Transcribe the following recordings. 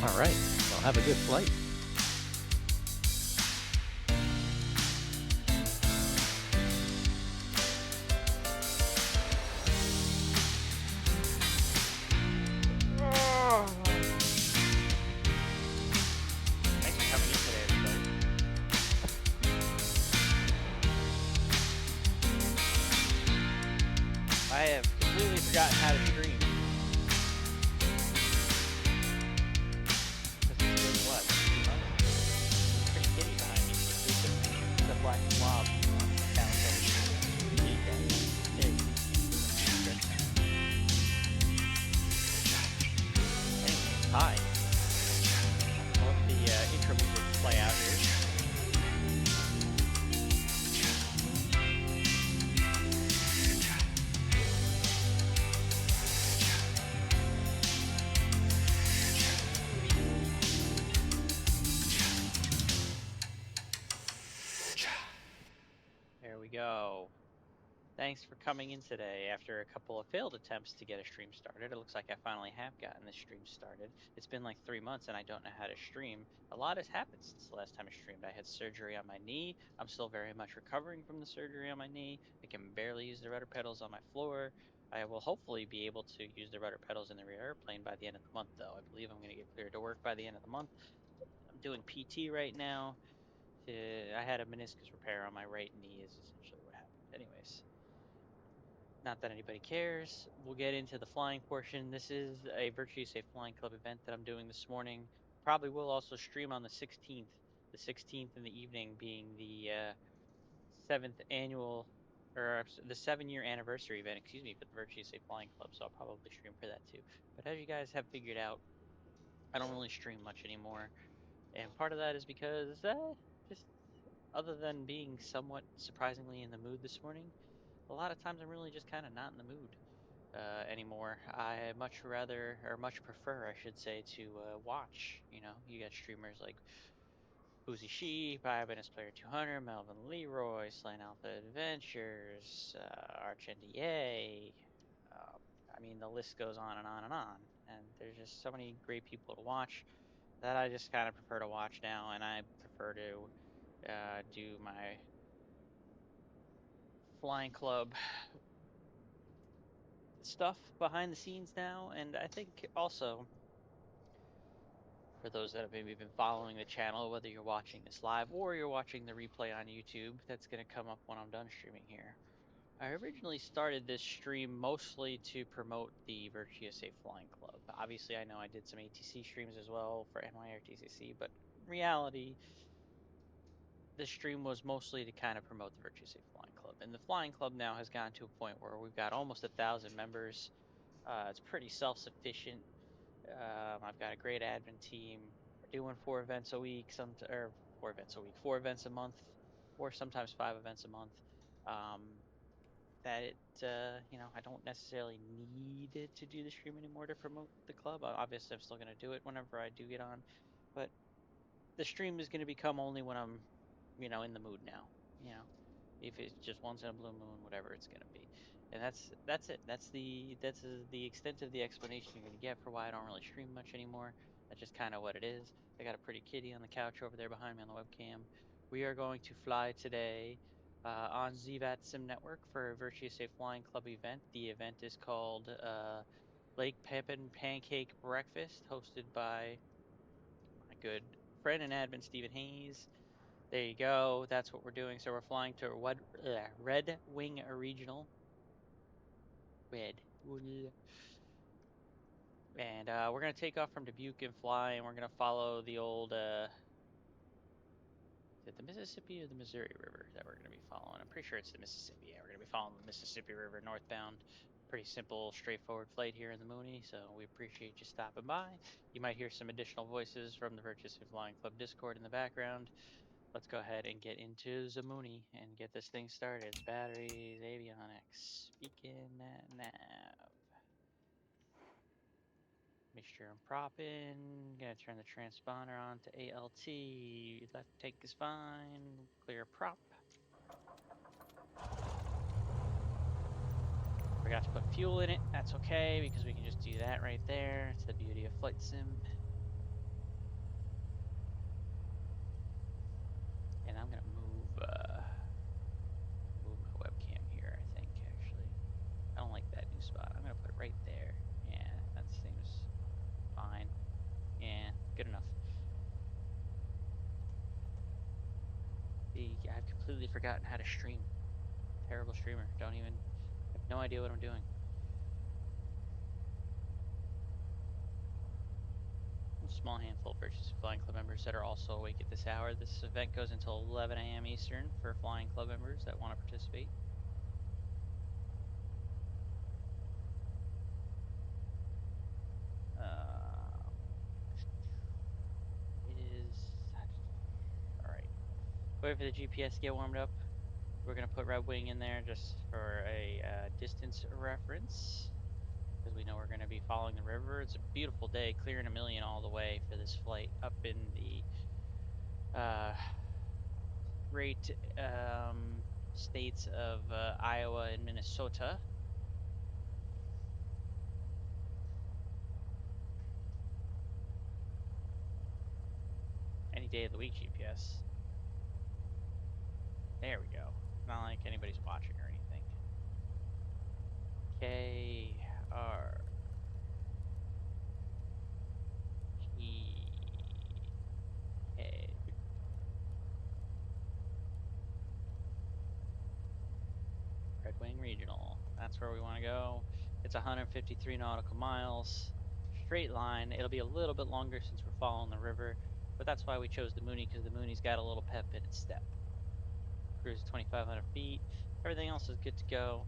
All right. Well, have a good flight. Thanks for coming in today, everybody. I have completely forgotten how to stream. Because it's been what? 2 months? There's a pretty kitty behind me. It's a black blob. Kitty cat. Hey. Anyway, hi. I'll let the intro music play out here. There we go. Thanks for coming in today. After a couple of failed attempts to get a stream started, it looks like I finally have gotten the stream started. It's been like 3 months and I don't know how to stream. A lot has happened since the last time I streamed. I had surgery on my knee. I'm still very much recovering from the surgery on my knee. I can barely use the rudder pedals on my floor. I will hopefully be able to use the rudder pedals in the rear airplane by the end of the month, though. I believe I'm going to get cleared to work by the end of the month. I'm doing PT right now. I had a meniscus repair on my right knee, is essentially what happened. Anyways. Not that anybody cares. We'll get into the flying portion. This is a Virtue Safe Flying Club event that I'm doing this morning. Probably will also stream on the 16th. The 16th in the evening being the 7th annual, or the 7-year anniversary event, excuse me, for the Virtue Safe Flying Club. So I'll probably stream for that too. But as you guys have figured out, I don't really stream much anymore. And part of that is because just other than being somewhat surprisingly in the mood this morning, a lot of times I'm really just kind of not in the mood anymore. I much rather, or much prefer, I should say, to watch. You know, you got streamers like Boozy Sheep, Eyewitness Player 200, Melvin Leroy, Slain Alpha Adventures, Arch NDA. I mean, the list goes on and on and on. And there's just so many great people to watch that I just kind of prefer to watch now, and I prefer to do my flying club stuff behind the scenes now. And I think also, for those that have maybe been following the channel, whether you're watching this live or you're watching the replay on YouTube, that's going to come up when I'm done streaming here. I originally started this stream mostly to promote the Virtua Safe Flying Club. Obviously, I know I did some ATC streams as well for NYRTCC, but in reality, the stream was mostly to kind of promote the Virtua Safe Flying Club. And the Flying Club now has gotten to a point where we've got almost 1,000 members. It's pretty self-sufficient. I've got a great admin team. We're doing 4 events a week, 4 events a month, or sometimes 5 events a month. That it, I don't necessarily need it to do the stream anymore to promote the club. Obviously, I'm still going to do it whenever I do get on, but the stream is going to become only when I'm, in the mood now. You know, if it's just once in a blue moon, whatever it's going to be. And that's it. That's the extent of the explanation you're going to get for why I don't really stream much anymore. That's just kind of what it is. I got a pretty kitty on the couch over there behind me on the webcam. We are going to fly today on VATSIM network for a Virtue Safe Flying Club event. The event is called Lake Pepin Pancake Breakfast, hosted by my good friend and admin Stephen Hayes. There you go. That's what we're doing. So we're flying to Red Wing Regional. Red. And we're going to take off from Dubuque and fly, and we're going to follow the old, is it the Mississippi or the Missouri River that we're going to be following? I'm pretty sure it's the Mississippi. Yeah, we're going to be following the Mississippi River northbound. Pretty simple, straightforward flight here in the Mooney, so we appreciate you stopping by. You might hear some additional voices from the Virtue Safe Flying Club Discord in the background. Let's go ahead and get into the Mooney and get this thing started. Batteries, avionics, beacon, nav. Mixture and propping. Gonna turn the transponder on to ALT. Left tank is fine. Clear prop. Forgot to put fuel in it. That's okay because we can just do that right there. It's the beauty of flight sim. completely forgotten how to stream. Terrible streamer. Don't even have no idea what I'm doing. A small handful of purchase Flying Club members that are also awake at this hour. This event goes until 11 a.m. Eastern for Flying Club members that want to participate. It is all right. Wait for the GPS to get warmed up. We're gonna put Red Wing in there just for a distance reference because we know we're gonna be following the river. It's a beautiful day, clearing a million all the way for this flight up in the great states of Iowa and Minnesota. Any day of the week GPS. There we go. Not like anybody's watching or anything. K R G K. Red Wing Regional. That's where we want to go. It's 153 nautical miles. Straight line. It'll be a little bit longer since we're following the river, but that's why we chose the Mooney, because the Mooney's got a little pep in its step. Cruise 2,500 feet. Everything else is good to go.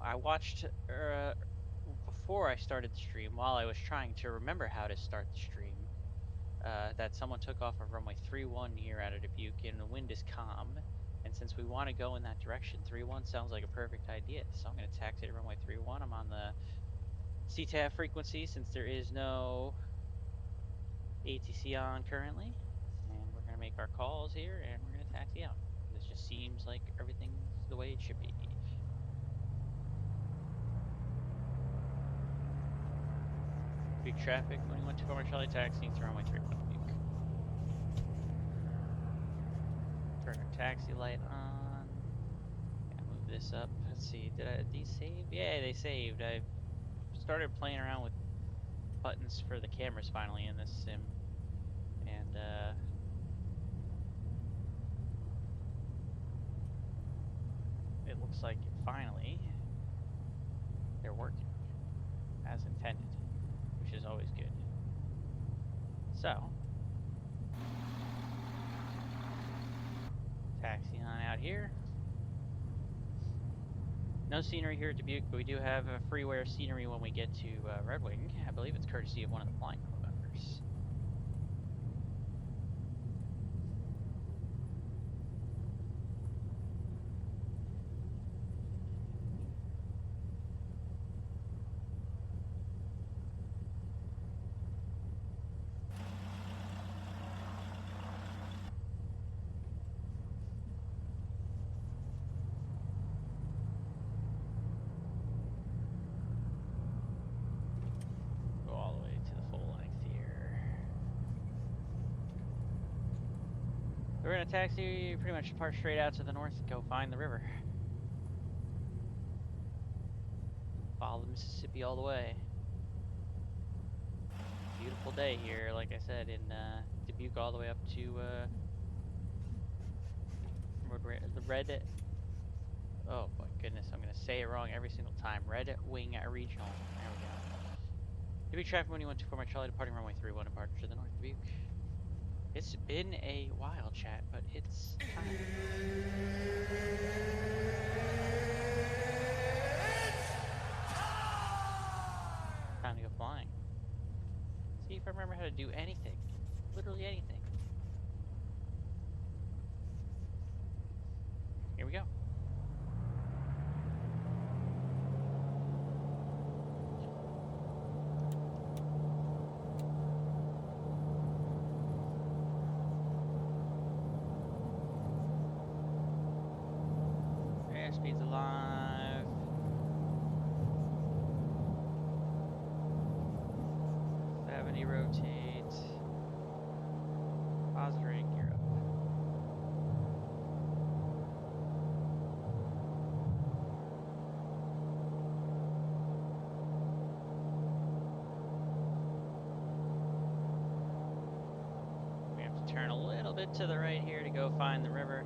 I watched before I started the stream, while I was trying to remember how to start the stream, that someone took off of runway 31 here out of Dubuque, and the wind is calm. And since we want to go in that direction, 31 sounds like a perfect idea. So I'm going to taxi to runway 31. I'm on the CTAF frequency since there is no ATC on currently. And we're going to make our calls here, and we're going to taxi out. It just seems like everything's the way it should be. Big traffic when we went to Charlie taxiing through runway 31 Dubuque. Turn our taxi light on. Gotta move this up. Let's see, did these save? Yeah, they saved. I've started playing around with buttons for the cameras finally in this sim, and it looks like finally they're working as intended, which is always good. So, taxi on out here. No scenery here at Dubuque, but we do have a freeware scenery when we get to Red Wing. I believe it's courtesy of one of the Flying Club members. Go all the way to the full length here. We're gonna taxi pretty much depart straight out to the north and go find the river. Follow the Mississippi all the way. Beautiful day here, like I said, in Dubuque all the way up to the Red. Oh my goodness, I'm gonna say it wrong every single time. Red Wing Regional. There we go. Dubuque traffic when you went to Fort Charlie, departing runway 31, departure to the north Dubuque. It's been a while, chat, but it's time. Time to go flying. See if I remember how to do anything. Literally anything. Here we go. Airspeed's alive. Gravity rotate. Positive rank, you're up. We have to turn a little bit to the right here to go find the river.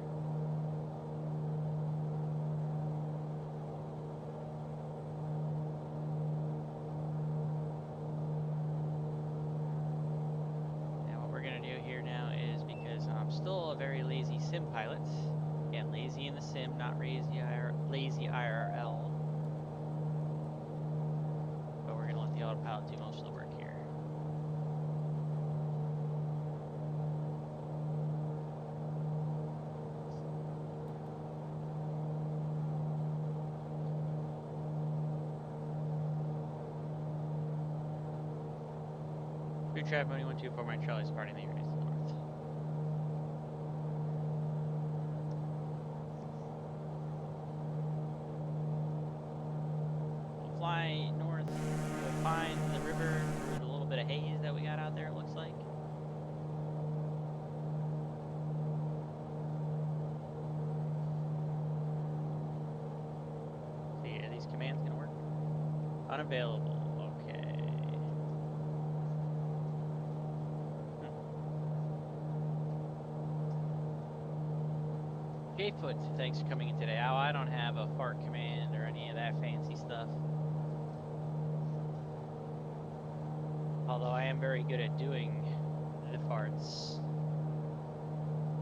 sim pilot. Again, lazy in the sim, not lazy IRL. But we're gonna let the autopilot do most of the work here. Blue Trap Mooney 124 Mike Charlie starting the units north. We'll fly north. We'll find the river through the little bit of haze that we got out there, it looks like. See, are these commands gonna work? Unavailable. Okay. Jfoot, thanks for coming in today. Oh, I don't have a fart command or any of that fancy stuff. Although I am very good at doing the farts.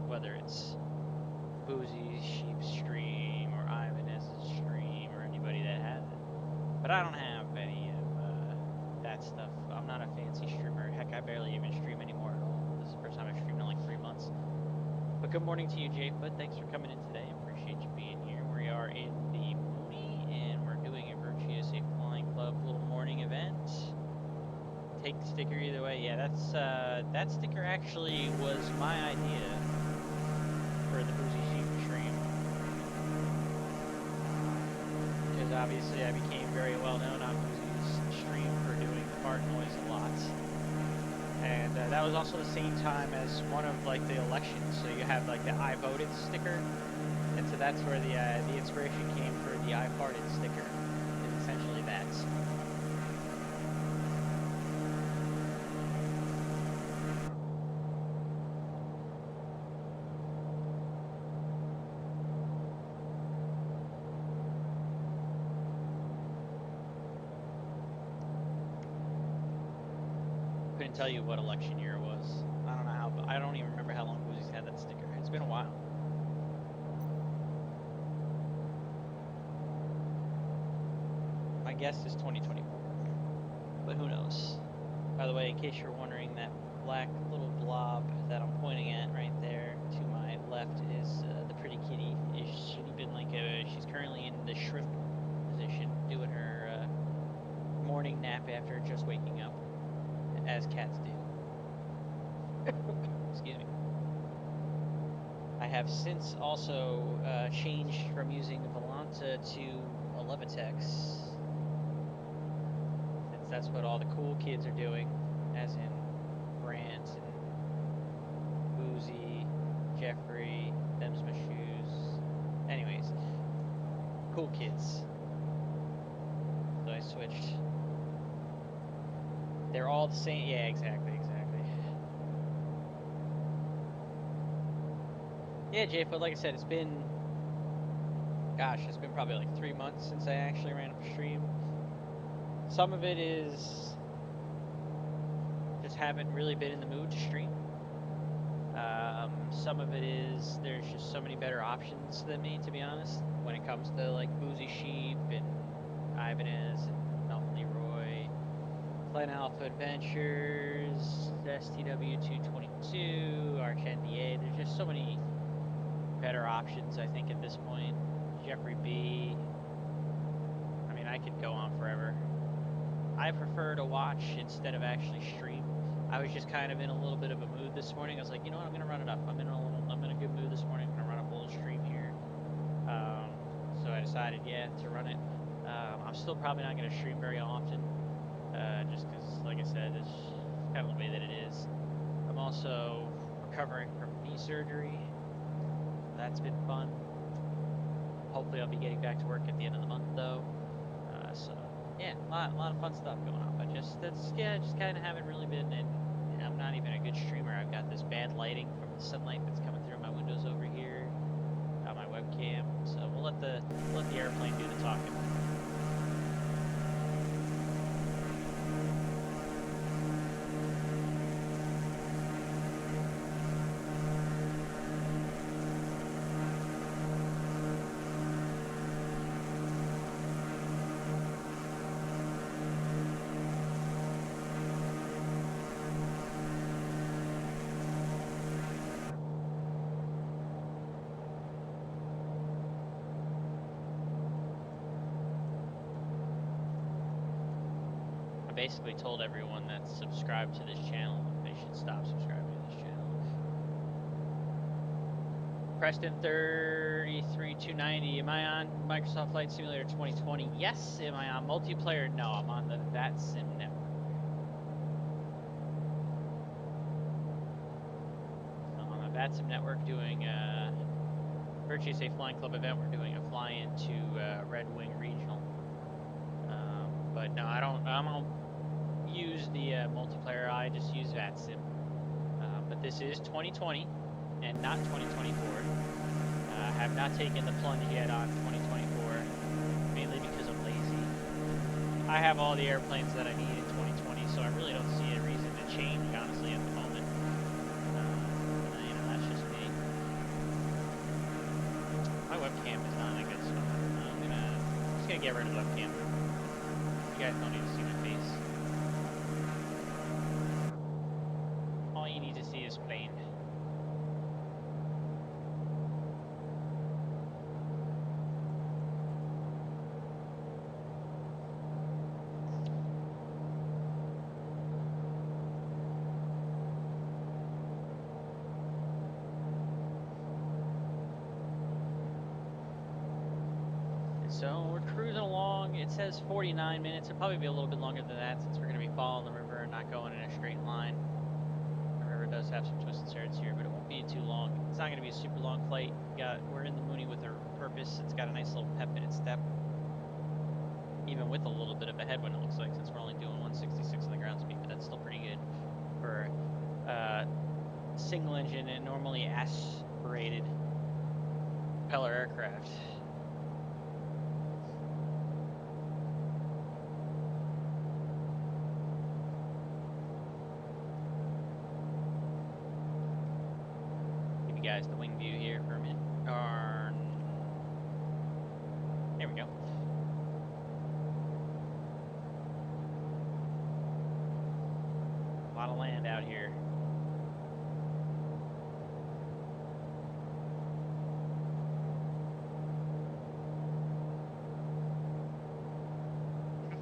Whether it's Boozy's Sheep stream or Ivaness's stream or anybody that has it. But I don't have any of that stuff. I'm not a fancy streamer. Heck, I barely even stream anymore at all. This is the first time I've streamed in like 3 months. But good morning to you, Jfoot. Thanks for coming in today. Appreciate you being here. We are in the Mooney, and we're doing a Virtuous A Flying Club little morning event. Take the sticker either way. Yeah, that's that sticker actually was my idea for the Boozy Sheep stream. Because obviously I became very well known on Boozy's stream for doing the fart noise a lot. And that was also the same time as one of like the elections, so you have like the I voted sticker, and so that's where the inspiration came for the I farted sticker. It's essentially that. Couldn't tell you what election year it was. I don't know how, but I don't even remember how long Boozy's had that sticker. It's been a while. My guess is 2024, but who knows? By the way, in case you're wondering, that black little blob that I'm pointing at right there to my left is the pretty kitty. Is sleeping like she's currently in the shrimp position, doing her morning nap after just waking up, as cats do. Excuse me. I have since also changed from using Volanta to a Levitex, since that's what all the cool kids are doing, as in Grant and Boozy, Jeffrey, them's my shoes. Anyways, cool kids. So I switched. They're all the same. Yeah, exactly. Yeah, Jfoot, like I said, it's been probably like 3 months since I actually ran up a stream. Some of it is just haven't really been in the mood to stream. Some of it is there's just so many better options than me, to be honest, when it comes to like Boozy Sheep and Ibanez and Melvin Leroy, Clan Alpha Adventures, STW222, Arch NDA. There's just so many better options, I think, at this point. Jeffrey B. I mean, I could go on forever. I prefer to watch instead of actually stream. I was just kind of in a little bit of a mood this morning. I was like, you know what, I'm gonna run it up. I'm in a good mood this morning. I'm gonna run up a little stream here. So I decided, yeah, to run it. I'm still probably not gonna stream very often, just because, like I said, it's kind of the way that it is. I'm also recovering from knee surgery. That's been fun. Hopefully I'll be getting back to work at the end of the month, though. So yeah, a lot of fun stuff going on. But just kind of haven't really been. And I'm not even a good streamer. I've got this bad lighting from the sunlight that's coming through my windows over here on my webcam. So we'll let the airplane do the talking. basically told everyone that's subscribed to this channel they should stop subscribing to this channel. Preston 33290. Am I on Microsoft Flight Simulator 2020? Yes. Am I on multiplayer? No, I'm on the VATSIM network. So I'm on the VATSIM network doing Virtuous A Flying Club event. We're doing a fly-in to Red Wing Regional. But no, I don't use the multiplayer. I just use VATSIM. But this is 2020 and not 2024. Have not taken the plunge yet on 2024, mainly because I'm lazy. I have all the airplanes that I need in 2020, so I really don't see a reason to change, honestly, at the moment. You know, that's just me. My webcam is not a good spot. I'm just gonna get rid of the webcam. You guys don't need to see my face. All you need to see is plane. So we're cruising along. It says 49 minutes. It'll probably be a little bit longer than that since we're going to be following the river and not going in a straight line. The river does have some twists and turns here, but it won't be too long. It's not going to be a super long flight. We're in the Mooney with a purpose. It's got a nice little pep in its step. Even with a little bit of a headwind, it looks like, since we're only doing 166 on the ground speed, but that's still pretty good for single engine and normally aspirated propeller aircraft. Guys, the wing view here for a minute. There we go. A lot of land out here.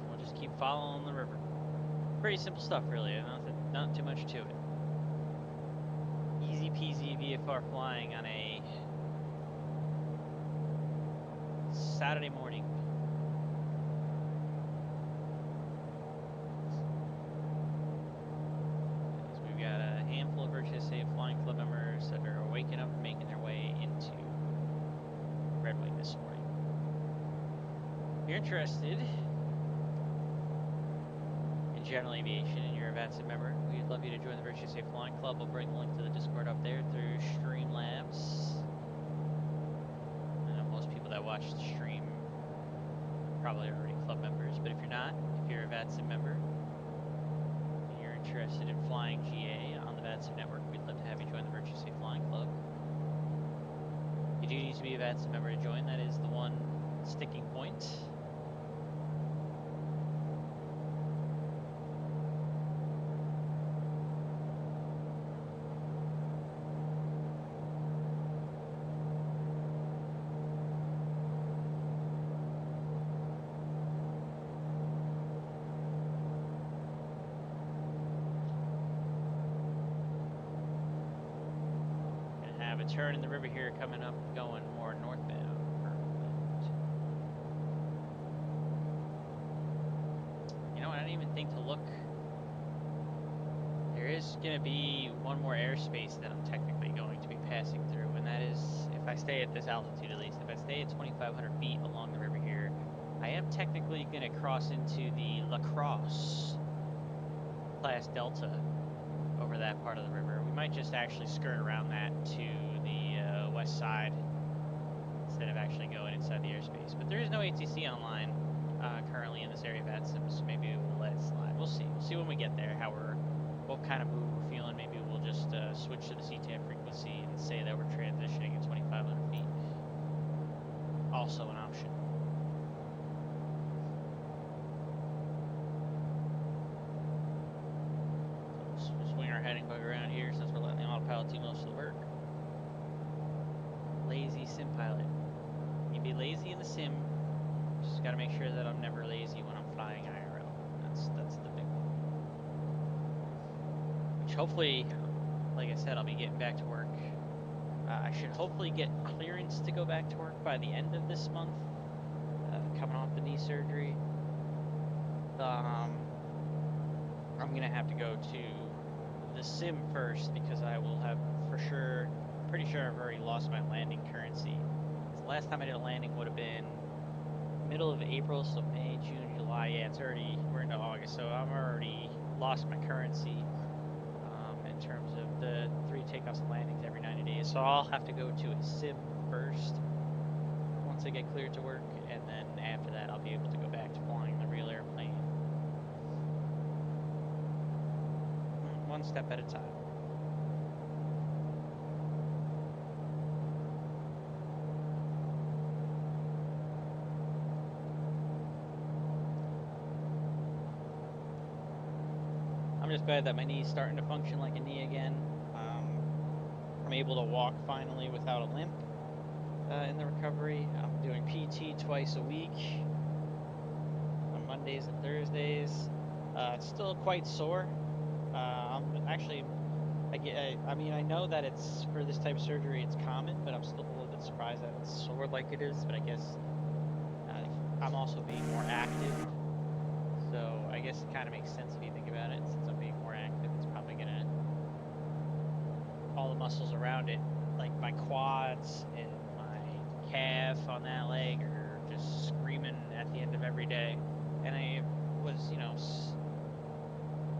We'll just keep following the river. Pretty simple stuff, really. Not too much to it. Easy peasy VFR flying on a Saturday morning. As we've got a handful of Virtuous A Flying Club members that are waking up and making their way into Red Wing this morning. If you're interested in general aviation and you're a VATSIM member, we'd love you to join the Virtuous A Flying Club. We'll bring the link to the Discord up there through Streamlabs. I know most people that watch the stream are probably already club members, but if you're not, if you're a VATSIM member and you're interested in flying GA on the VATSIM network, we'd love to have you join the Virtuous A Flying Club. You do need to be a VATSIM member to join. That is the one sticking point. Turn in the river here coming up, going more northbound. You know what, I didn't even think to look. There is going to be one more airspace that I'm technically going to be passing through, and that is, if I stay at this altitude at least, if I stay at 2,500 feet along the river here, I am technically going to cross into the La Crosse class Delta over that part of the river. We might just actually skirt around that to the west side instead of actually going inside the airspace. But there is no ATC online currently in this area of VATSIM, so maybe we'll let it slide. We'll see. We'll see when we get there what kind of mood we're feeling. Maybe we'll just switch to the CTAM frequency and say that we're transitioning at 2,500 feet. Also an option. Swing our heading bug around here since we're letting the autopilot do most of the work. Lazy sim pilot. You can be lazy in the sim, just gotta make sure that I'm never lazy when I'm flying IRL. That's the big one. hopefully, like I said, I'll be getting back to work. I should hopefully get clearance to go back to work by the end of this month, coming off the knee surgery. I'm going to have to go to the sim first because I will have for sure, pretty sure I've already lost my landing currency. The last time I did a landing would have been middle of April, so May, June, July. Yeah, we're into August, so I'm already lost my currency in terms of the 3 takeoffs and landings every 90 days. So I'll have to go to a sim first once I get cleared to work, and then after that I'll be able to go back to flying the real airplane. One step at a time. I'm just glad that my knee's starting to function like a knee again. I'm able to walk finally without a limp in the recovery. I'm doing PT twice a week on Mondays and Thursdays. It's still quite sore. I'm actually, I mean, I know that it's for this type of surgery, it's common, but I'm still a little bit surprised that it's sore like it is. But I guess I'm also being more active. So I guess it kind of makes sense if you think about it. Since I'm being more active, it's probably gonna, all the muscles around it, like my quads and my calf on that leg, are just screaming at the end of every day. And I was,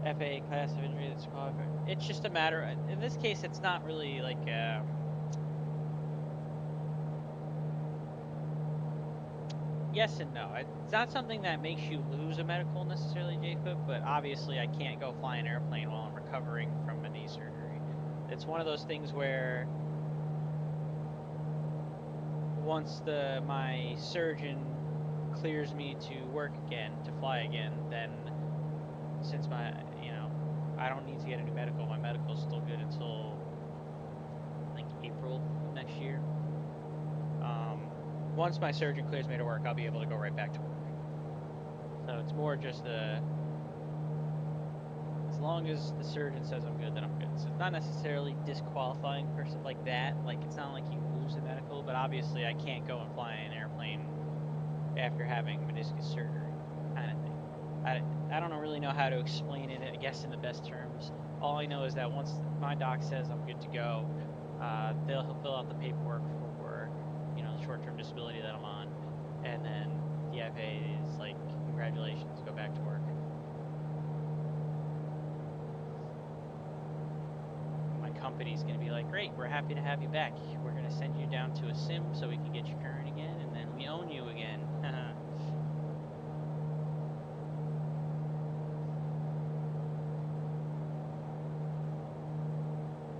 FA class of injury that's qualified. It's just a matter. In this case, it's not really like yes and no. It's not something that makes you lose a medical necessarily, J-Foot, but obviously I can't go fly an airplane while I'm recovering from a knee surgery. It's one of those things where once my surgeon clears me to work again, to fly again, then since I don't need to get a new medical, my medical is still good until like April of next year. Once my surgeon clears me to work, I'll be able to go right back to work. So it's more just as long as the surgeon says I'm good, then I'm good. So it's not necessarily disqualifying for stuff like that. Like, it's not like you lose the medical, but obviously I can't go and fly an airplane after having meniscus surgery, kind of thing. I don't really know how to explain it, I guess, in the best terms. All I know is that once my doc says I'm good to go, he'll fill out the paperwork for, the short-term disability that I'm on, and then the FAA is like, congratulations, go back to work. My company's going to be like, great, we're happy to have you back. We're going to send you down to a sim so we can get you current again, and then we own you again.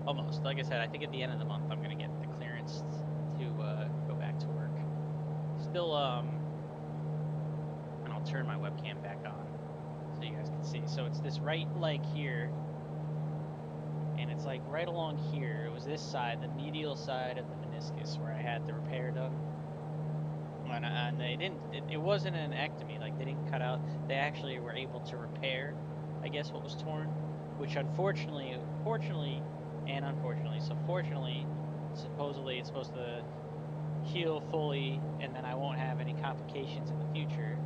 Almost. Like I said, I think at the end of the month I'm going to get the clearance to go back to work. Still, and I'll turn my webcam back on so you guys can see. So it's this right leg here, and it's like right along here. It was this side, the medial side of the meniscus, where I had the repair done. And they didn't, it wasn't an ectomy, like they didn't cut out, they actually were able to repair, I guess, what was torn, which fortunately, and unfortunately, so fortunately, supposedly it's supposed to heal fully, and then I won't have any complications in the future.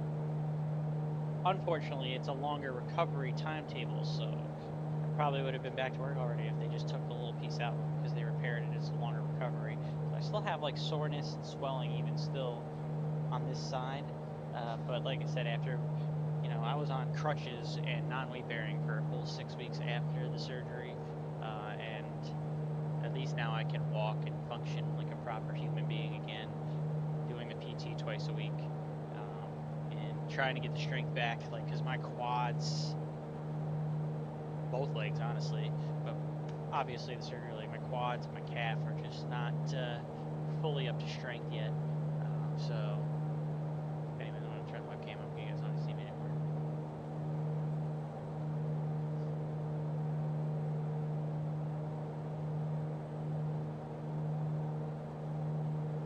Unfortunately, it's a longer recovery timetable, so I probably would have been back to work already if they just took the little piece out, because they repaired it, it's a longer recovery. So I still have like soreness and swelling even still on this side, but like I said, after I was on crutches and non-weight bearing for a full 6 weeks after the surgery, and at least now I can walk and function like a proper human being again, doing the PT twice a week, and trying to get the strength back, like, because my quads, both legs honestly, but obviously the surgery, like my quads and my calf are just not fully up to strength yet. So anyway, I'm gonna turn the webcam up. You guys don't see me anymore.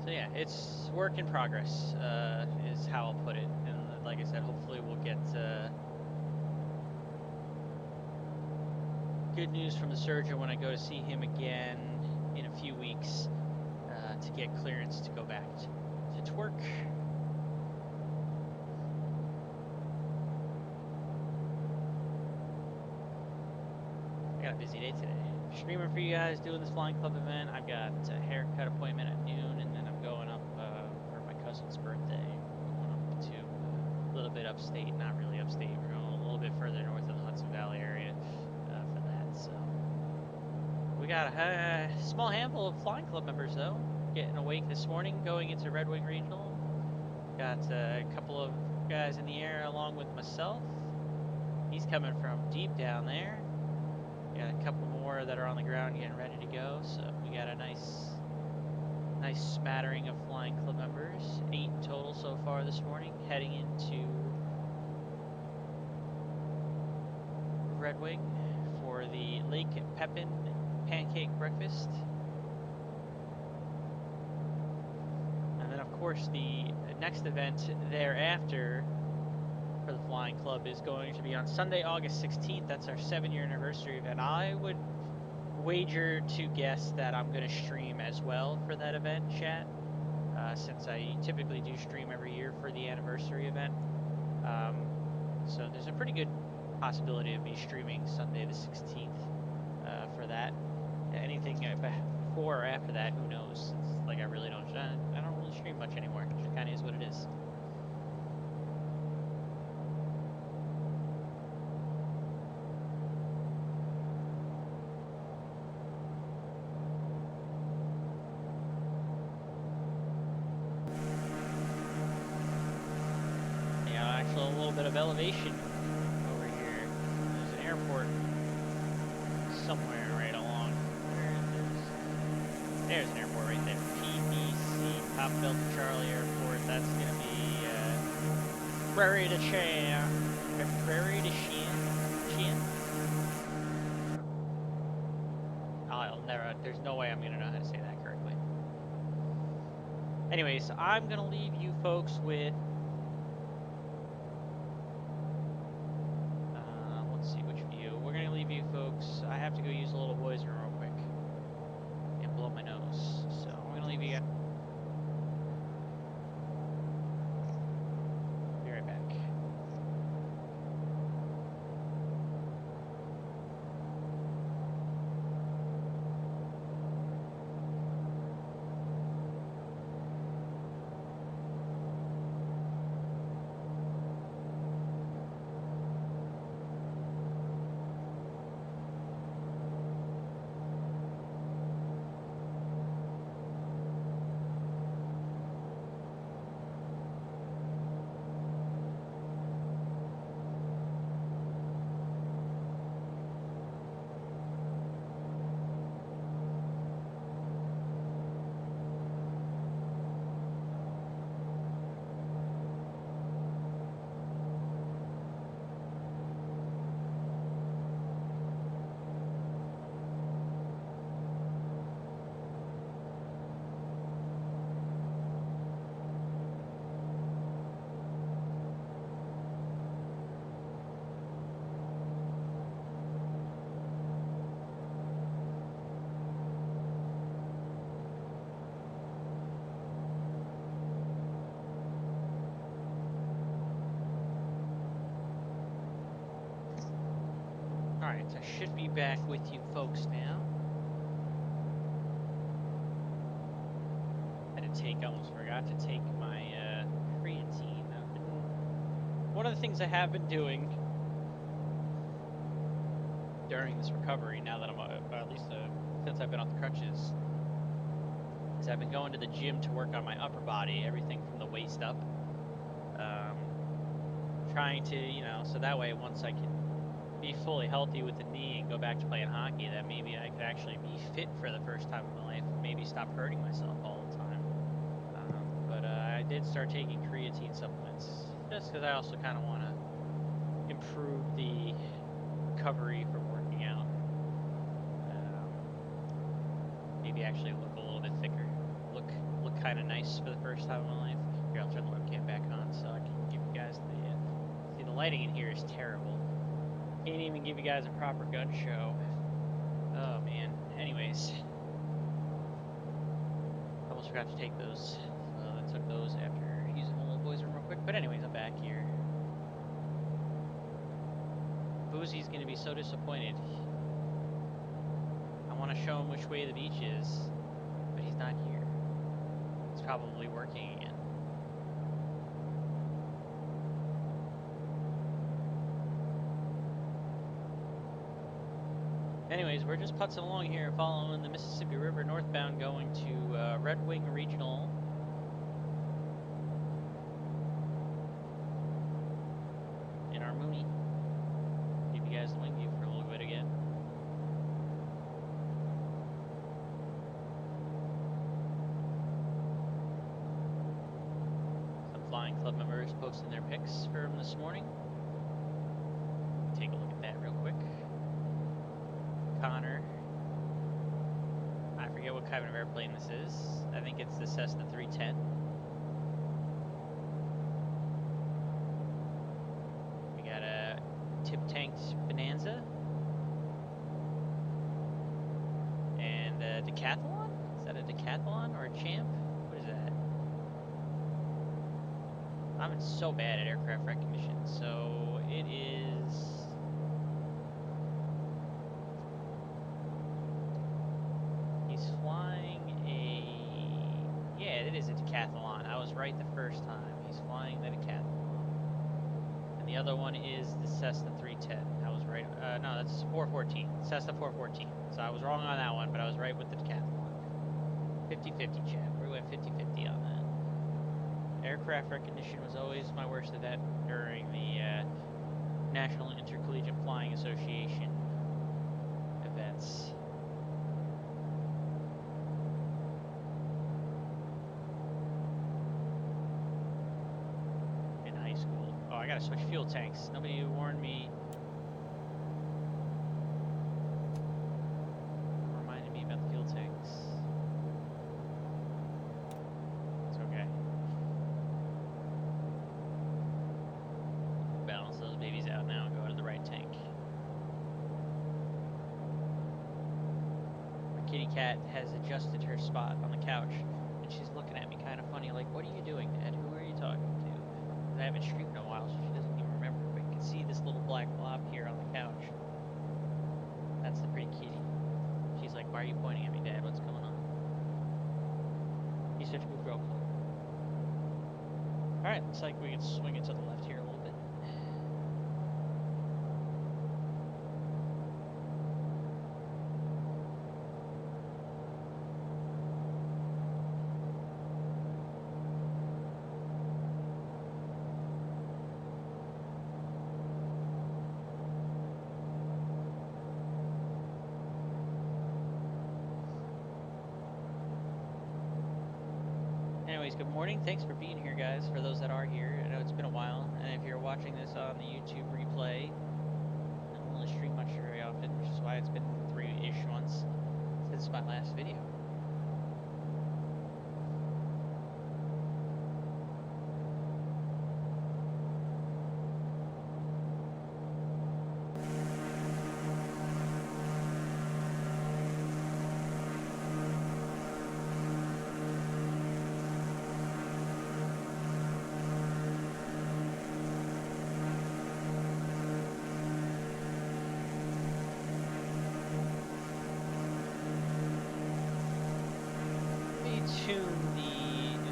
So yeah, it's work in progress, is how I'll put it. And like I said, hopefully we'll get good news from the surgeon when I go to see him again in a few weeks to get clearance to go back to work. I got a busy day today. Streaming for you guys, doing this flying club event. I've got a haircut appointment at noon, and then I'm going up for my cousin's birthday. We're going up to a little bit upstate, not really upstate. We're going a little bit further north of the Hudson Valley area for that. So we got a small handful of flying club members though. Getting awake this morning, going into Red Wing Regional. Got a couple of guys in the air along with myself. He's coming from deep down there. Got a couple more that are on the ground getting ready to go. So we got a nice smattering of flying club members. 8 in total so far this morning, heading into Red Wing for the Lake Pepin Pancake breakfast. And then of course the next event thereafter for the flying club is going to be on Sunday, August 16th. That's our 7-year anniversary event. I would wager to guess that I'm going to stream as well for that event, chat, since I typically do stream every year for the anniversary event. So there's a pretty good possibility of me streaming Sunday the 16th for that. Anything before or after that, who knows? It's like I don't really stream much anymore. It just kind of is what it is. A little bit of elevation over here. There's an airport somewhere right along. There's an airport right there. PBC, Pop Delta Charlie Airport. That's gonna be Prairie du Chien. Prairie du Chien. I'll never. There's no way I'm gonna know how to say that correctly. Anyways, I'm gonna leave you folks with. You folks, I have to go use a little poison real quick and blow my nose, so I'm gonna leave you guys. Be right back. Alright, I should be back with you folks now. Almost forgot to take my creatine. One of the things I have been doing during this recovery, now that I'm, at least since I've been on the crutches, is I've been going to the gym to work on my upper body, everything from the waist up. Trying to, so that way once I can be fully healthy with the knee and go back to playing hockey, that maybe I could actually be fit for the first time in my life, maybe stop hurting myself all the time. But I did start taking creatine supplements just because I also kind of want to improve the recovery from working out. Maybe actually look a little bit thicker, look kind of nice for the first time in my life. Here, I'll turn the webcam back on so I can give you guys the lighting in here is terrible. Can't even give you guys a proper gun show. forgot to take those. So I took those after using the little boys' room real quick. But anyways, I'm back here. Boozy's gonna be so disappointed. I want to show him which way the beach is, but he's not here. He's probably working again. Anyways, we're just putzing along here, following the Mississippi River northbound, going to Red Wing Regional. In our Mooney. Give you guys the wing view for a little bit again. Some flying club members posting their pics from this morning. Take a look at that real quick. Connor. I forget what kind of airplane this is. I think it's the Cessna 310. We got a tip-tanked Bonanza. And a Decathlon? Is that a Decathlon or a Champ? What is that? I'm so bad at aircraft recognition. So it is... He's flying a... Yeah, it is a Decathlon. I was right the first time. He's flying the Decathlon. And the other one is the Cessna 310. I was right. No, that's 414. Cessna 414. So I was wrong on that one, but I was right with the Decathlon. 50-50, Chad. We went 50-50 on that. Aircraft recognition was always my worst event during the National Intercollegiate Flying Association events. In high school. Oh, I gotta switch fuel tanks. Nobody warned me. Reminded me about the fuel tanks. It's okay. Balance those babies out now and go to the right tank. My kitty cat has adjusted her spot on the couch, and she's looking at me kind of funny, like, "What are you doing, Dad? Who are you talking to?" I haven't streamed in a while, so she doesn't even remember. But you can see this little black blob here on the couch. That's the pretty kitty. She's like, "Why are you pointing at me, Dad? What's going on?" He's such a good girl. Alright, looks like we can swing it to the left here a little bit. Anyways, good morning. Thanks for being here, guys. For those that are here, I know it's been a while. And if you're watching this on the YouTube replay, I don't really stream much very often, which is why it's been 3-ish months since my last video. Tune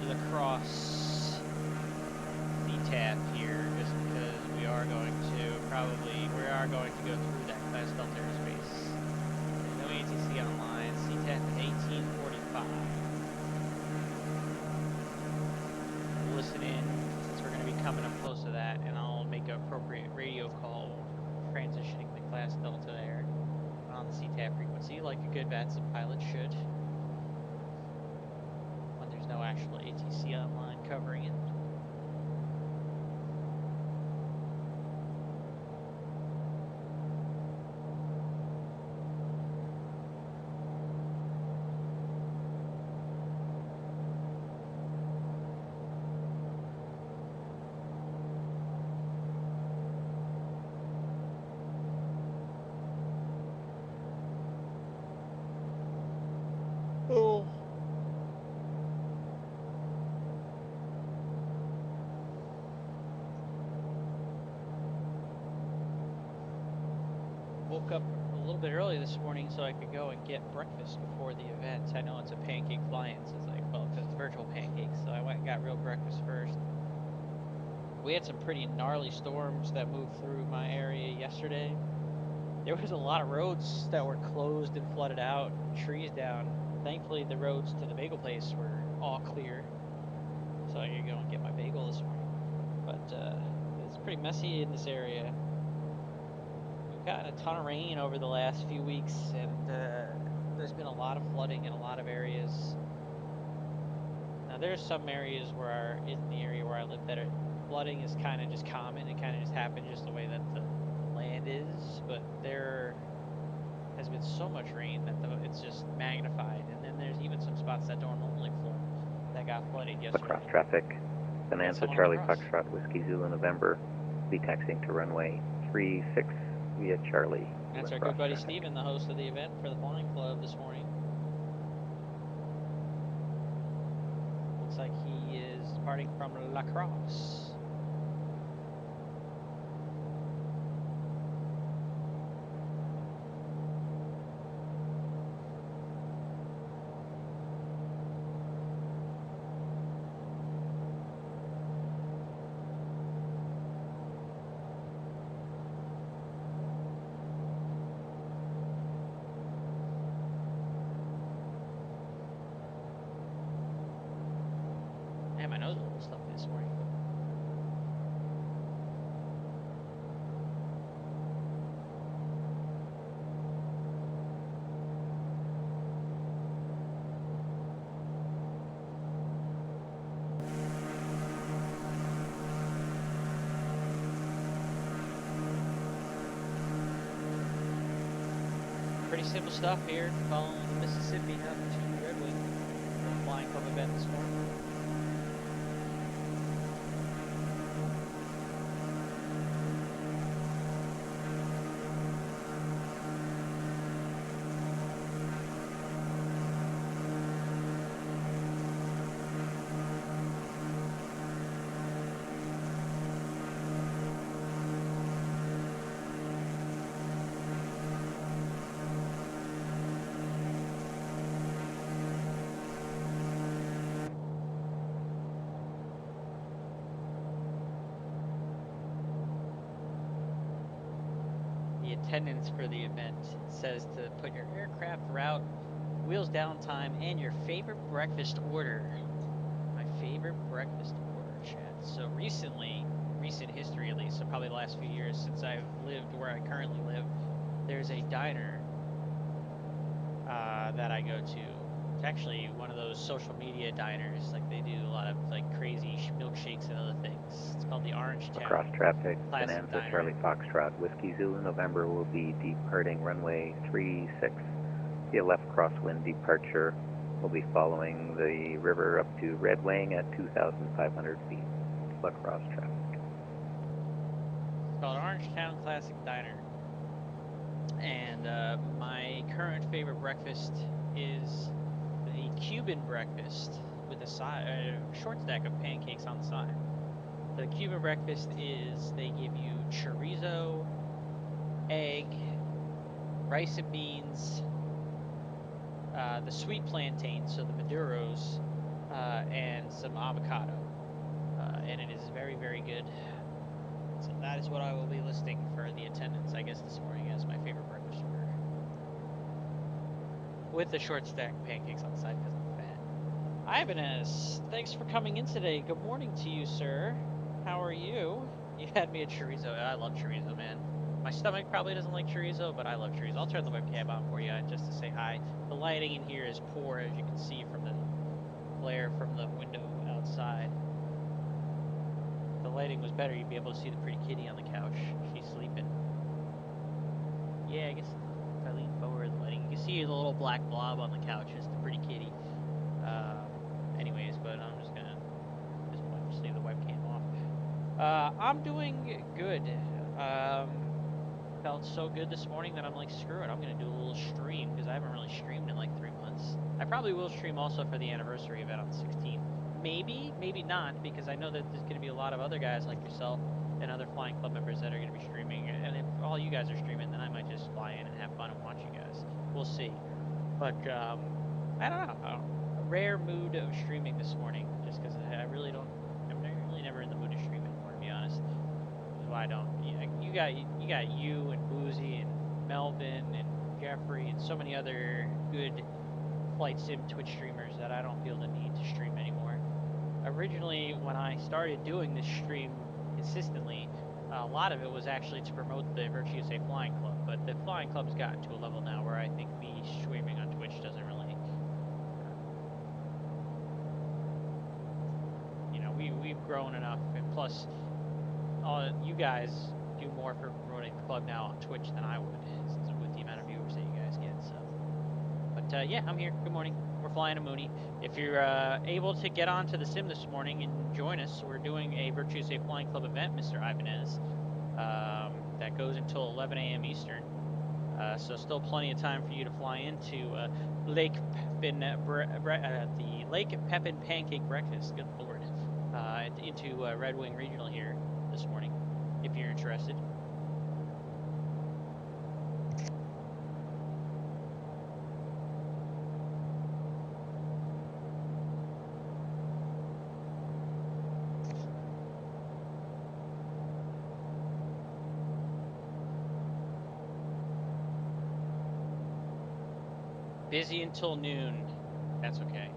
the cross VTAP here, just because we are going to go through that class Delta airspace. No ATC online. CTAP 1845. Listen in, since we're going to be coming up close to that, and I'll make an appropriate radio call transitioning the class Delta there on the CTAP frequency, like a good VATSIM pilot should. No actual ATC online covering it. Oh. woke up a little bit early this morning so I could go and get breakfast before the event. I know it's a pancake fly-in, so it's like, well, because it's virtual pancakes, so I went and got real breakfast first. We had some pretty gnarly storms that moved through my area yesterday. There was a lot of roads that were closed and flooded out and trees down. Thankfully, the roads to the bagel place were all clear, so I could go and get my bagel this morning. But it's pretty messy in this area. We've gotten a ton of rain over the last few weeks, and there's been a lot of flooding in a lot of areas. Now, there's some areas where in the area where I live that flooding is kind of just common. It kind of just happens just the way that the land is. But there has been so much rain that it's just magnified. And then there's even some spots that don't normally flood that got flooded yesterday. Across traffic, Bonanza Charlie Foxtrot Whiskey Zulu November, be taxiing to runway 36 via Charlie. That's our good buddy Steven, the host of the event for the Flying Club this morning. Looks like he is departing from La Crosse. Man, my nose is a little stuffy this morning. Pretty simple stuff here, following the Mississippi up to Red Wing, the Flying Club event this morning. Attendance for the event says to put your aircraft route, wheels down time, and your favorite breakfast order. My favorite breakfast order, chat. So recent history at least, so probably the last few years since I've lived where I currently live, there's a diner that I go to. It's actually one of those social media diners. Like they do a lot of like crazy milkshakes and other things. It's called the Orange Town. Across traffic, Classic Bonanza diner. Charlie Foxtrot Whiskey Zulu November will be departing runway 36 via left crosswind departure. We'll be following the river up to Red Wing at 2,500 feet. Across traffic. It's called Orange Town Classic Diner. And my current favorite breakfast is the Cuban breakfast with a short stack of pancakes on the side. The Cuban breakfast is they give you chorizo, egg, rice and beans, the sweet plantains, so the maduros, and some avocado. And it is very, very good. So that is what I will be listing for the attendance, I guess, this morning as my favorite breakfast order. With the short stack pancakes on the side because I'm fat. Ibanez, thanks for coming in today. Good morning to you, sir. How are you? You had me at chorizo. I love chorizo, man. My stomach probably doesn't like chorizo, but I love chorizo. I'll turn the webcam on for you just to say hi. The lighting in here is poor, as you can see from the glare from the window outside. If the lighting was better, you'd be able to see the pretty kitty on the couch. She's sleeping. Yeah, I guess if I lean forward, the lighting, you can see the little black blob on the couch. It's the pretty kitty. Anyways, but I'm just gonna at this point just leave the webcam off. I'm doing good. Felt so good this morning that I'm like, screw it, I'm gonna do a little stream because I haven't really streamed in like 3 months. I probably will stream also for the anniversary event on the 16th. Maybe not, because I know that there's gonna be a lot of other guys like yourself and other flying club members that are going to be streaming. And if all you guys are streaming, then I might just fly in and have fun and watch you guys. We'll see. But I don't know. A rare mood of streaming this morning, just because I really don't. I'm really never in the mood to stream anymore, to be honest. Which is why I don't. You got you and Boozy and Melvin and Jeffrey and so many other good flight sim Twitch streamers that I don't feel the need to stream anymore. Originally, when I started doing this stream consistently, a lot of it was actually to promote the Virtue Say Flying Club, but the Flying Club's gotten to a level now where I think me streaming on Twitch doesn't really, we've grown enough, and plus, you guys do more for promoting the club now on Twitch than I would, with the amount of viewers that you guys get. So, but yeah, I'm here. Good morning. We're flying a Mooney. If you're able to get onto the sim this morning and join us, we're doing a Virtue Say Flying Club event, Mr. Ibanez, that goes until 11 a.m. Eastern. So still plenty of time for you to fly into Lake Pepin, the Lake Pepin Pancake Breakfast. Good lord, into Red Wing Regional here this morning, if you're interested. Busy until noon. That's okay.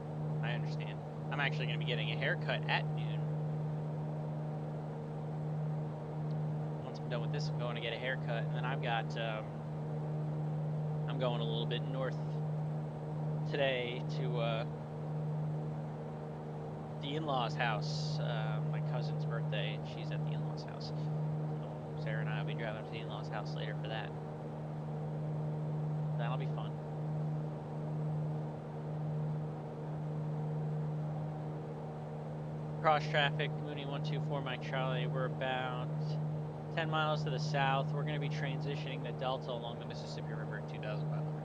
I understand. I'm actually going to be getting a haircut at noon. Once I'm done with this, I'm going to get a haircut, and then I've got, I'm going a little bit north today to the in-laws' house. My cousin's birthday, and she's at the in-laws' house. So Sarah and I will be driving to the in-laws' house later for that. That'll be fun. Cross traffic, Mooney 124 Mike Charlie. We're about 10 miles to the south. We're going to be transitioning the Delta along the Mississippi River at 2,500.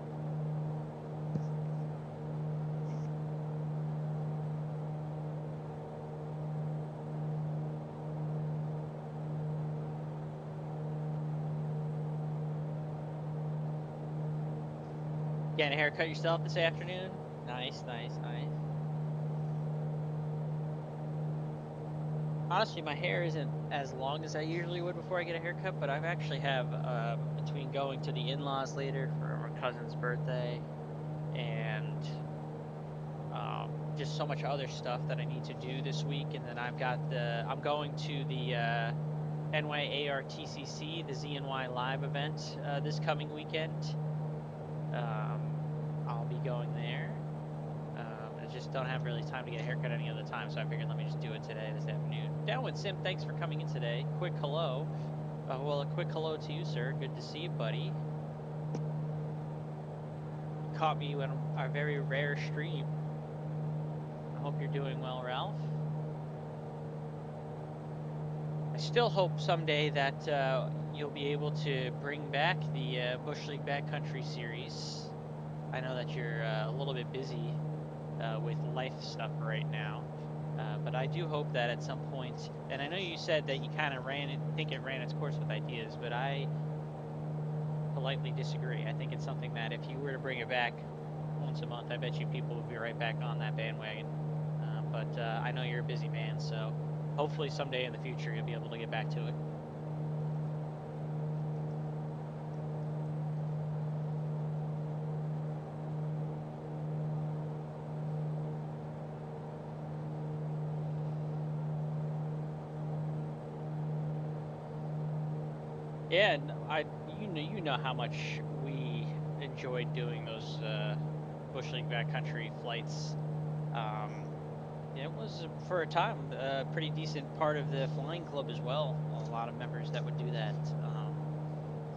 Getting a haircut yourself this afternoon? Nice. Honestly, my hair isn't as long as I usually would before I get a haircut, but I've actually have, between going to the in-laws later for my cousin's birthday and just so much other stuff that I need to do this week, and then I'm going to the NYARTCC, the ZNY Live event this coming weekend. I'll be going there. I just don't have really time to get a haircut any other time, so I figured let me just do it today, this afternoon. Downwind Sim, thanks for coming in today. Quick hello. Well, a quick hello to you, sir. Good to see you, buddy. You caught me on our very rare stream. I hope you're doing well, Ralph. I still hope someday that you'll be able to bring back the Bush League Backcountry series. I know that you're a little bit busy with life stuff right now, but I do hope that at some point, and I know you said that you kind of think it ran its course with ideas, but I politely disagree. I think it's something that if you were to bring it back once a month, I bet you people would be right back on that bandwagon. But I know you're a busy man, so hopefully someday in the future you'll be able to get back to it. Yeah, and you know how much we enjoyed doing those Bush League backcountry flights. It was for a time a pretty decent part of the flying club as well. A lot of members that would do that.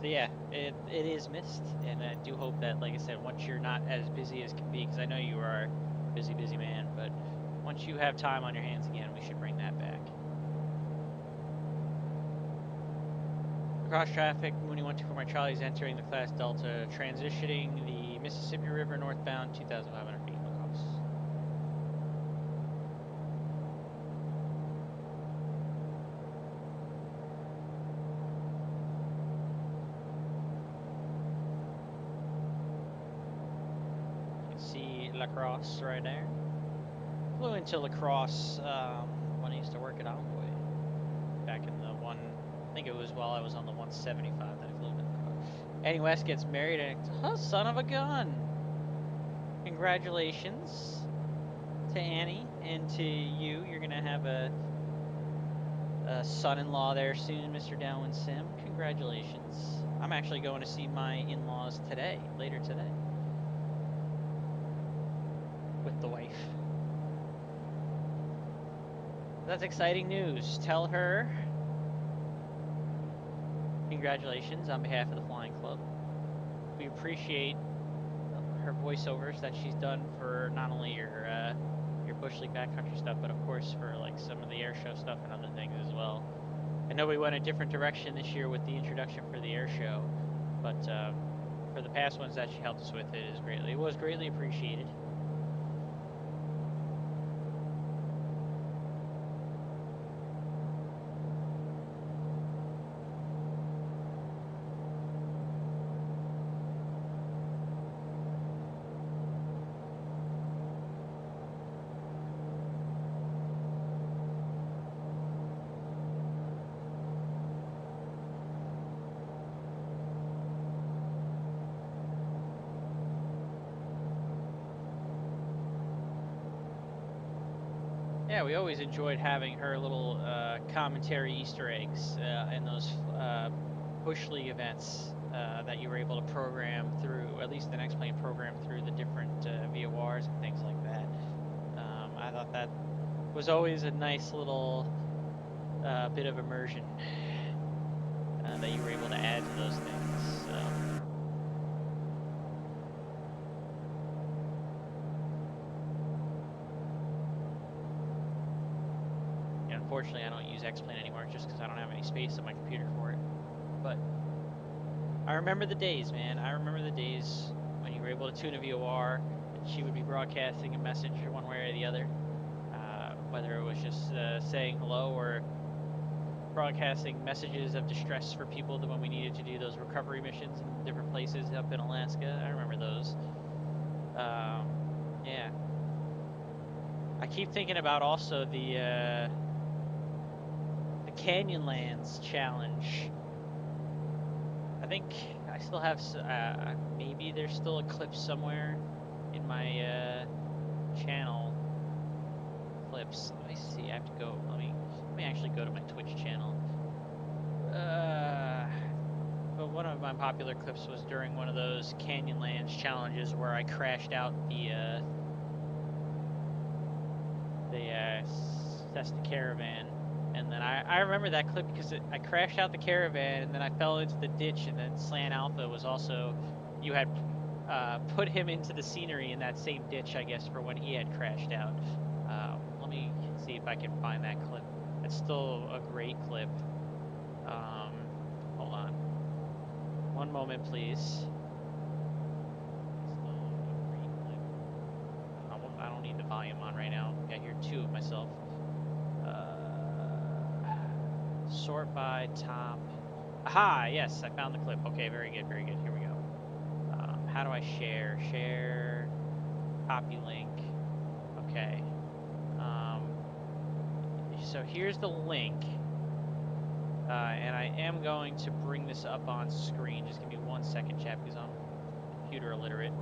So yeah, it is missed, and I do hope that, like I said, once you're not as busy as can be, because I know you are a busy man, but once you have time on your hands again, we should bring that back. Cross traffic, Mooney 124 my Charlie's entering the Class Delta, transitioning the Mississippi River northbound, 2,500 feet, no cost. lacrosse right there. Flew into lacrosse when I used to work at Envoy back in the one. I think it was while I was on the 175 that I flew into lacrosse. Annie West gets married, and oh, son of a gun! Congratulations to Annie and to you. You're gonna have a son-in-law there soon, Mr. Downwind Sim. Congratulations. I'm actually going to see my in-laws today, later today, with the wife. That's exciting news. Tell her congratulations on behalf of the Flying Club. We appreciate her voiceovers that she's done for not only your Bush League backcountry stuff, but of course for like some of the air show stuff and other things as well. I know we went a different direction this year with the introduction for the air show, but for the past ones that she helped us with, it was greatly appreciated. Yeah, we always enjoyed having her little commentary Easter eggs in those Bush League events that you were able to program through, at least the next plane program through the different VORs and things like that. I thought that was always a nice little bit of immersion that you were able to add to those things. So. Unfortunately, I don't use X-Plane anymore just because I don't have any space on my computer for it. But I remember the days, man. I remember the days when you were able to tune a VOR and she would be broadcasting a message one way or the other. Whether it was just saying hello or broadcasting messages of distress for people that when we needed to do those recovery missions in different places up in Alaska. I remember those. Yeah. I keep thinking about also the Canyonlands challenge. I think I still have, maybe there's still a clip somewhere in my channel clips. Let me see, I have to go, let me actually go to my Twitch channel. But one of my popular clips was during one of those Canyonlands challenges where I crashed out the Cessna Caravan. And then I remember that clip because I crashed out the Caravan and then I fell into the ditch, and then Slan Alpha was also, you had put him into the scenery in that same ditch, I guess, for when he had crashed out. Let me see if I can find that clip. It's still a great clip. Hold on. One moment, please. Still a great clip. I don't need the volume on right now. I hear two of myself. Sort by top. Aha, yes, I found the clip. Okay, very good, very good. Here we go. How do I share? Share, copy link. Okay. So here's the link. And I am going to bring this up on screen. Just give me 1 second, chat, because I'm computer illiterate.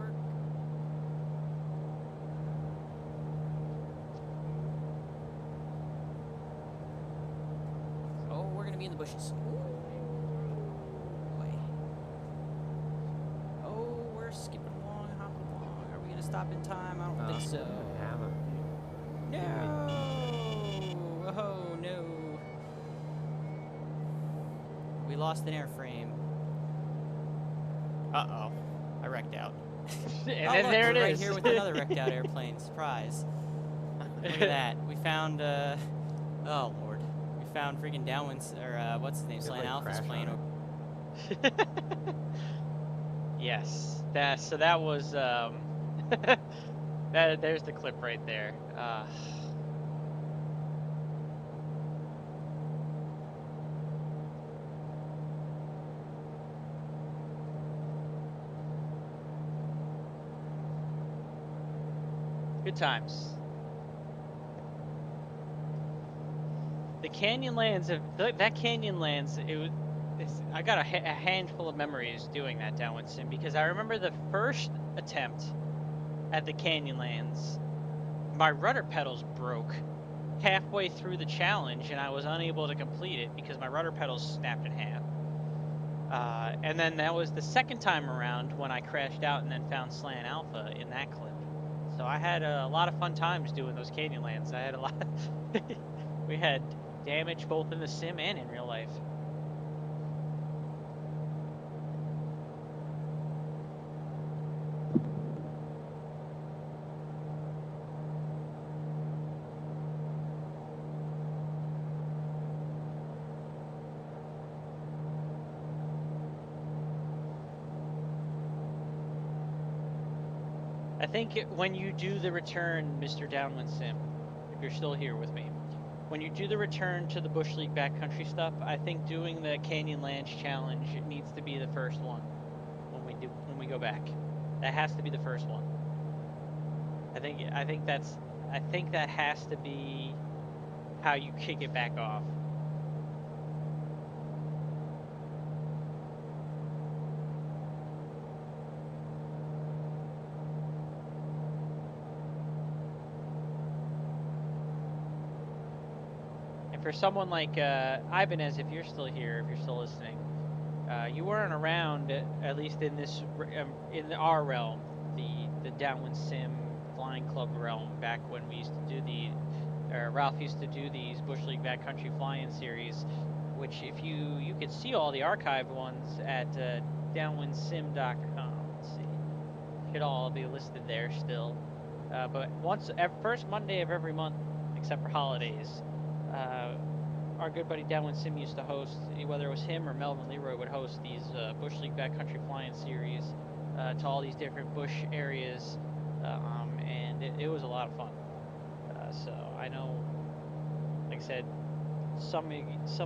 Oh, we're gonna be in the bushes. Boy. Oh, we're skipping along, hopping along. Are we gonna stop in time? I don't think so. No! Oh no! We lost an airframe. Uh-oh. I wrecked out. And oh, then look, there it we're is. right here with another wrecked out airplane. Surprise. Look at that. We found, oh lord. We found freaking Downwind's, or, what's his name? Slant Alpha's plane. Yes. So that was, there's the clip right there. Good times. The Canyonlands of that Canyonlands. I got a handful of memories doing that downwind sim because I remember the first attempt at the Canyonlands, my rudder pedals broke halfway through the challenge and I was unable to complete it because my rudder pedals snapped in half. And then that was the second time around when I crashed out and then found Slant Alpha in that clip. So I had a lot of fun times doing those Canyonlands. I had a lot. We had damage both in the sim and in real life. I think when you do the return, Mr. Downwind Sim, if you're still here with me, when you do the return to the Bush League backcountry stuff, I think doing the Canyonlands challenge needs to be the first one when we go back. That has to be the first one. I think that has to be how you kick it back off. And for someone like Ibanez, if you're still here, if you're still listening, you weren't around, at least in this in our realm, the Downwind Sim Flying Club realm, back when we used to do Ralph used to do these Bush League Backcountry Fly-In series, which if you could see all the archived ones at downwindsim.com. Let's see, should all be listed there still. But first Monday of every month, except for holidays, our good buddy Downwind Sim used to host, whether it was him or Melvin Leroy would host these Bush League Backcountry Flying series to all these different bush areas, and it was a lot of fun. So I know, like I said, some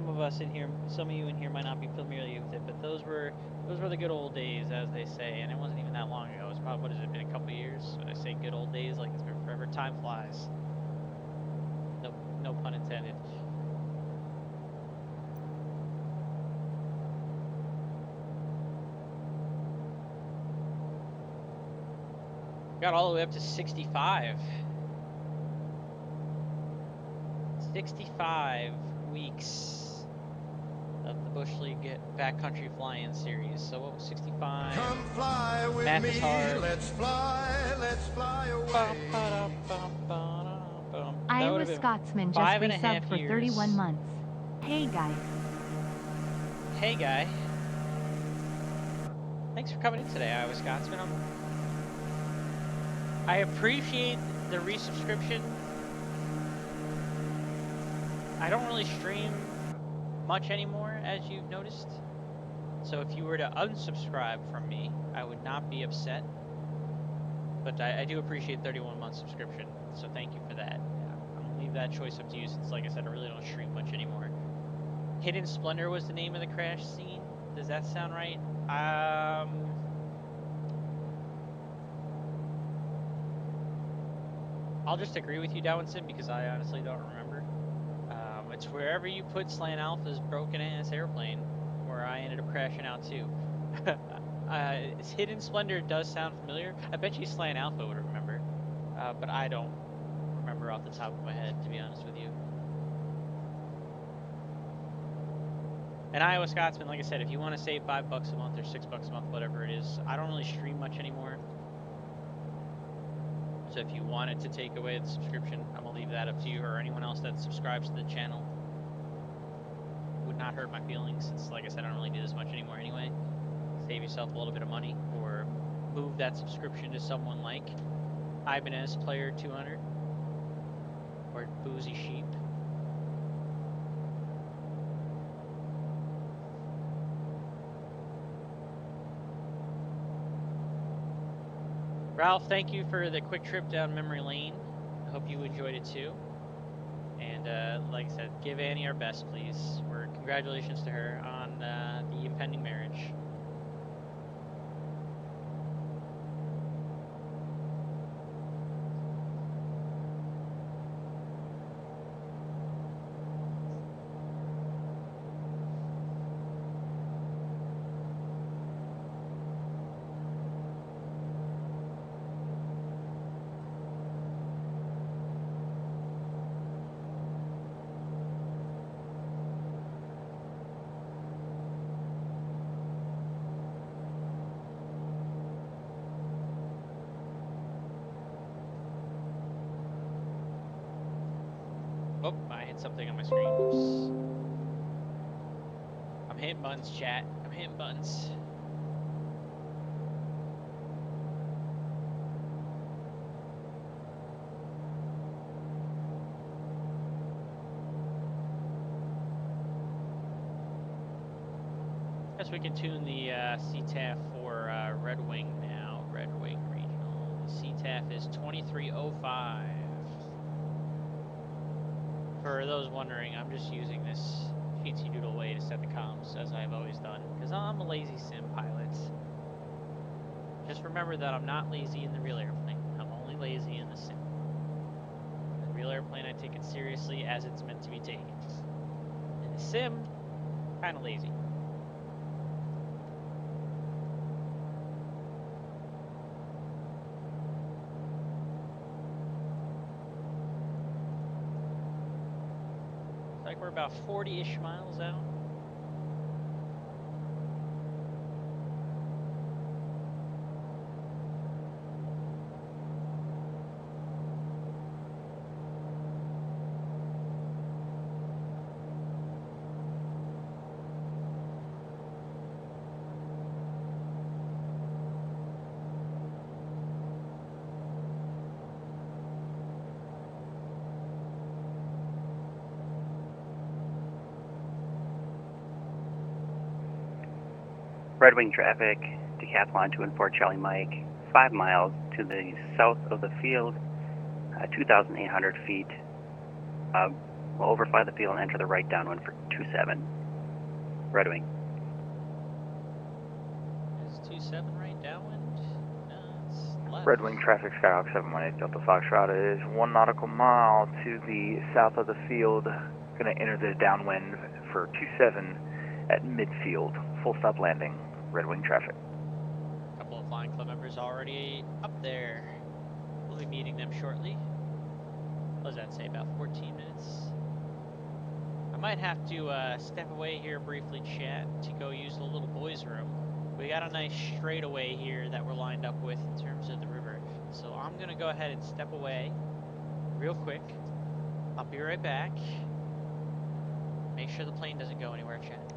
of us in here, some of you in here might not be familiar with it, but those were the good old days, as they say, and it wasn't even that long ago. It's probably, what has it been, a couple years? When I say good old days, like it's been forever. Time flies. No pun intended. Got all the way up to 65. 65 weeks of the Bush League Backcountry Fly-In series. So what was 65? Come fly with Math me, is hard. let's fly away. Iowa Scotsman just resubbed for 31 months. Hey guy. Hey guy. Thanks for coming in today, Iowa Scotsman. I appreciate the resubscription. I don't really stream much anymore, as you've noticed. So if you were to unsubscribe from me, I would not be upset. But I do appreciate 31-month subscription, so thank you for that. I'm gonna leave that choice up to you, since, like I said, I really don't stream much anymore. Hidden Splendor was the name of the crash scene. Does that sound right? I'll just agree with you, Downson, because I honestly don't remember. It's wherever you put Slant Alpha's broken ass airplane, where I ended up crashing out too. Hidden Splendor does sound familiar. I bet you Slant Alpha would remember, but I don't remember off the top of my head, to be honest with you. And Iowa Scotsman, like I said, if you want to save $5 a month or $6 a month, whatever it is, I don't really stream much anymore. So if you wanted to take away the subscription, I'm gonna leave that up to you, or anyone else that subscribes to the channel. Would not hurt my feelings, since, like I said, I don't really do this much anymore anyway. Save yourself a little bit of money, or move that subscription to someone like Ibanez Player 200 or Boozy Sheep. Ralph, thank you for the quick trip down memory lane. I hope you enjoyed it too. And like I said, give Annie our best, please. Congratulations to her on the impending marriage. Oh, I hit something on my screen. Oops. I'm hitting buttons, chat. I'm hitting buttons. Guess we can tune the CTAF for Red Wing now. Red Wing Regional. The CTAF is 2305. For those wondering, I'm just using this fancy doodle way to set the comms, as I've always done, because I'm a lazy sim pilot. Just remember that I'm not lazy in the real airplane. I'm only lazy in the sim. In the real airplane, I take it seriously as it's meant to be taken. In the sim, kind of lazy. It's like we're about 40-ish miles out. Red Wing traffic, Decathlon 214 Charlie Mike, 5 miles to the south of the field, 2,800 feet. We'll overfly the field and enter the right downwind for 27. Red Wing. Is 27 right downwind? No, it's left. Red Wing traffic, Skyhawk 718 Delta Foxtrot is 1 nautical mile to the south of the field. Going to enter the downwind for 27 at midfield. Full stop landing. Red Wing traffic. A couple of Flying Club members already up there. We'll be meeting them shortly. What does that say, about 14 minutes? I might have to step away here briefly, chat, to go use the little boys' room. We got a nice straightaway here that we're lined up with in terms of the river. So I'm going to go ahead and step away real quick. I'll be right back. Make sure the plane doesn't go anywhere, chat.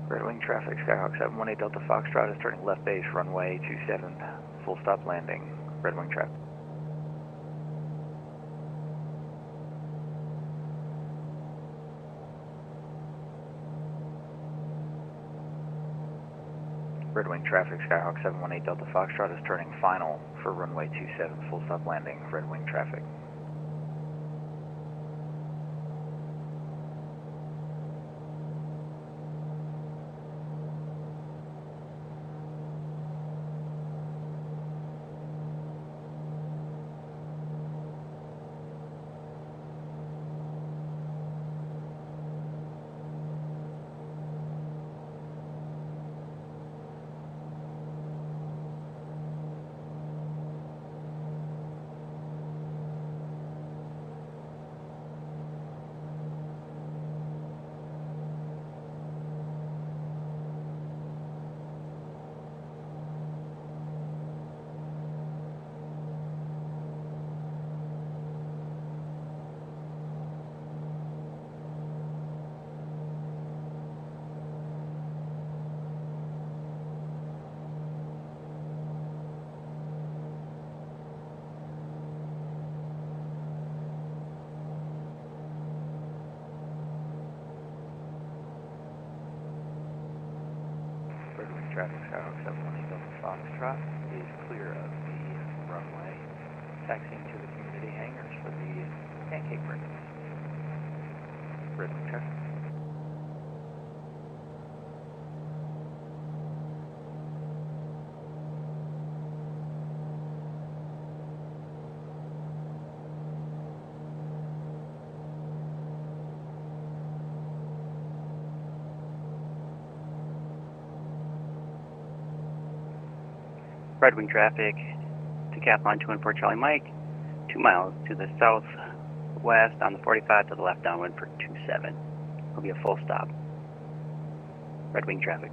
Red Wing traffic, Skyhawk 718 Delta Foxtrot is turning left base, runway 27, full stop landing. Red Wing traffic. Red Wing traffic, Skyhawk 718 Delta Foxtrot is turning final for runway 27, full stop landing. Red Wing traffic. Traffic, Skyhawk 718 Delta Foxtrot is clear of the runway, taxiing to the community hangars for the Pancake break. Red Wing traffic. Red Wing traffic, Decathlon 214 Charlie Mike, 2 miles to the southwest on the 45 to the left downwind for 27. Will be a full stop. Red Wing traffic.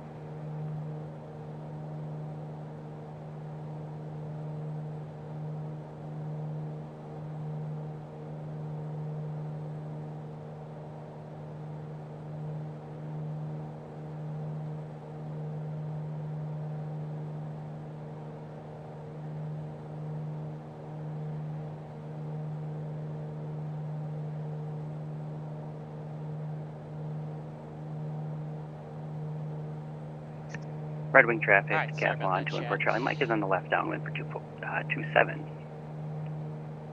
Red Wing traffic, All right, sorry about Decathlon that, 214 chat. Charlie Mike is on the left downwind for 27.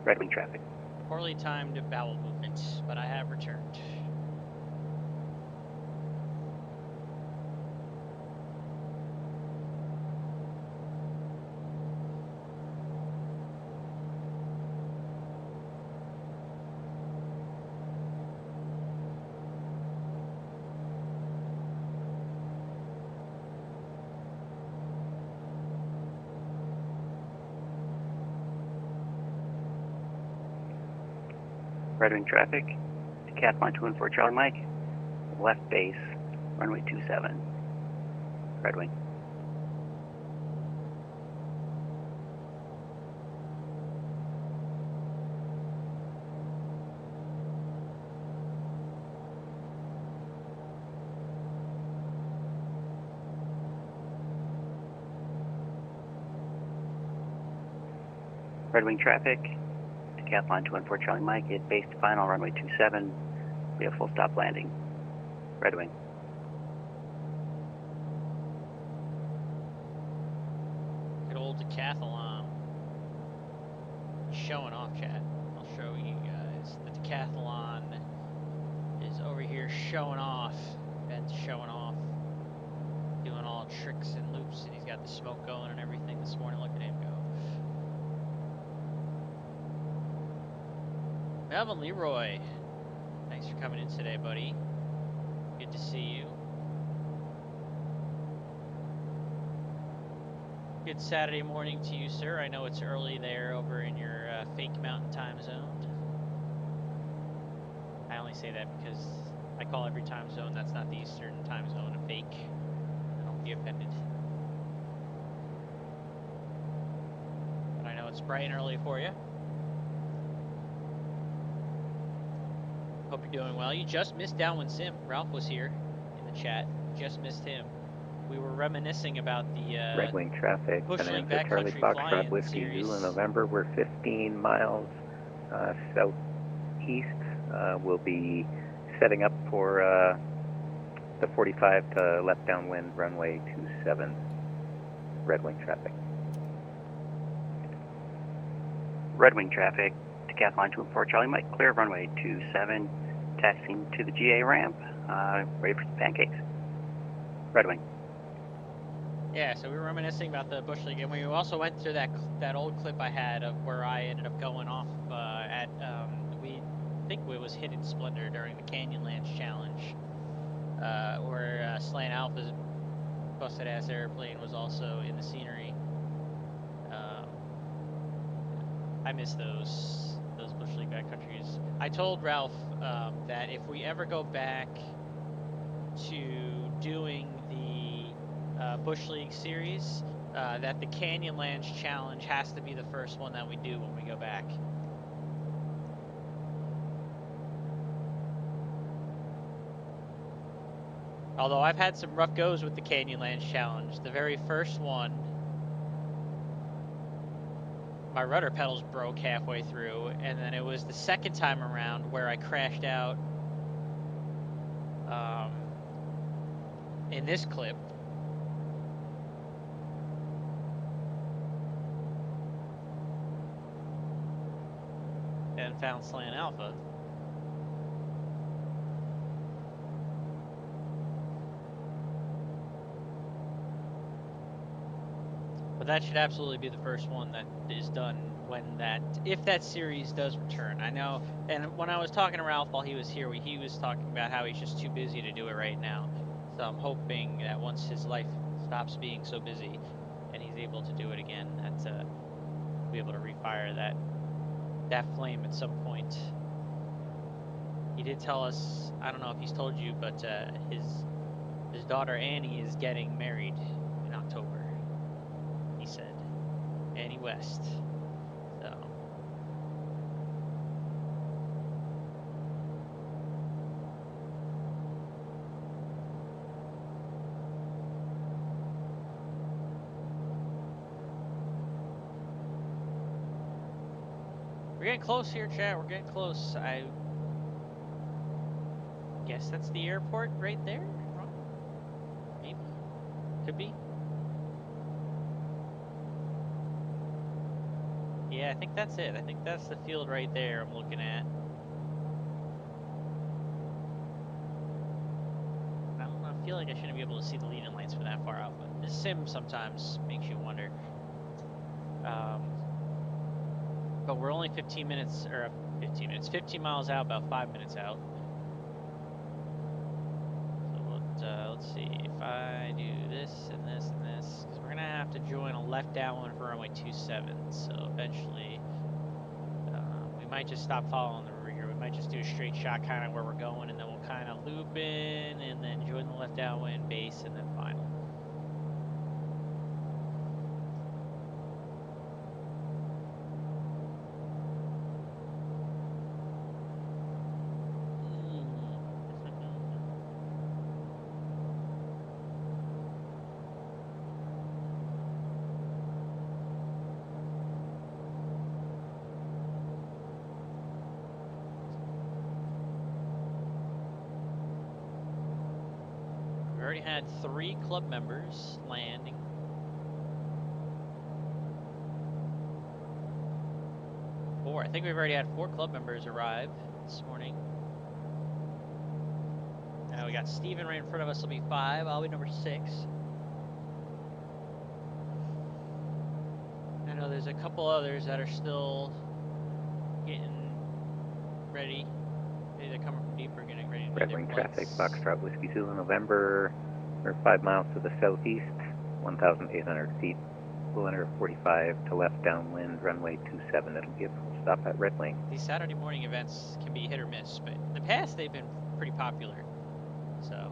Red Wing traffic. Poorly timed bowel movement, but I have returned. Red Wing traffic, Decathlon 214 Charlie Mike, left base, runway 27. Red Wing. Red Wing traffic, Decathlon 214 Charlie Mike, hit base to final, runway 27, be a full stop landing. Red Wing. Good old Decathlon. Showing off, chat. I'll show you guys. The Decathlon is over here showing off. Ben's showing off. Doing all tricks and loops, and he's got the smoke going and everything this morning. Look at him go. Melvin Leroy, thanks for coming in today, buddy. Good to see you. Good Saturday morning to you, sir. I know it's early there over in your fake mountain time zone. I only say that because I call every time zone that's not the Eastern time zone a fake. I don't be offended. But I know it's bright and early for you. Hope you're doing well. You just missed Downwind Sim. Ralph was here in the chat. Just missed him. We were reminiscing about the Red Wing traffic, Bushling Bonanza Charlie Backcountry Foxtrot Fly-In Whiskey series. Zulu, November. We're 15 miles southeast. We'll be setting up for the 45 to left downwind runway 27. Red Wing traffic. Red Wing traffic, Decathlon 214 Charlie Mike, clear of runway 27, taxiing to the GA ramp, ready for some pancakes. Red Wing. Yeah, so we were reminiscing about the Bush League, and we also went through that old clip I had of where I ended up going off at we think it was Hidden Splendor during the Canyonlands Challenge, where Slant Alpha's busted ass airplane was also in the scenery. I miss those Bush League backcountries. I told Ralph that if we ever go back to doing the Bush League series, that the Canyonlands Challenge has to be the first one that we do when we go back. Although I've had some rough goes with the Canyonlands Challenge. The very first one, my rudder pedals broke halfway through, and then it was the second time around where I crashed out in this clip. And found Slant Alpha. But that should absolutely be the first one that is done if that series does return. I know, and when I was talking to Ralph while he was here, he was talking about how he's just too busy to do it right now. So I'm hoping that once his life stops being so busy and he's able to do it again, that's be able to refire that flame at some point. He did tell us, I don't know if he's told you, but his daughter Annie is getting married in October. He said, Annie West. So. We're getting close here, chat. We're getting close. I guess that's the airport right there. Wrong? Maybe. Could be. Yeah, I think that's it. I think that's the field right there I'm looking at. I don't know. I feel like I shouldn't be able to see the leading lights from that far out, but the sim sometimes makes you wonder. But we're only 15 minutes, or 15 miles out, about 5 minutes out. So let's see, if I do this and this and this, because we're gonna have to join a left downwind for runway 27. So eventually, we might just stop following the river here. We might just do a straight shot kind of where we're going, and then we'll kind of loop in and then join the left downwind base and then final. We already had 3 club members landing. I think we've already had 4 club members arrive this morning. We got Steven right in front of us, will be 5. I'll be number 6. I know there's a couple others that are still getting ready. Maybe they're coming from deeper, getting ready to do Red their Wing flights. traffic, Foxtrot Whiskey Zulu, November. We're 5 miles to the southeast, 1,800 feet. We'll enter 45 to left downwind, runway 27. It'll be a full stop at Red Wing. These Saturday morning events can be hit or miss, but in the past they've been pretty popular. So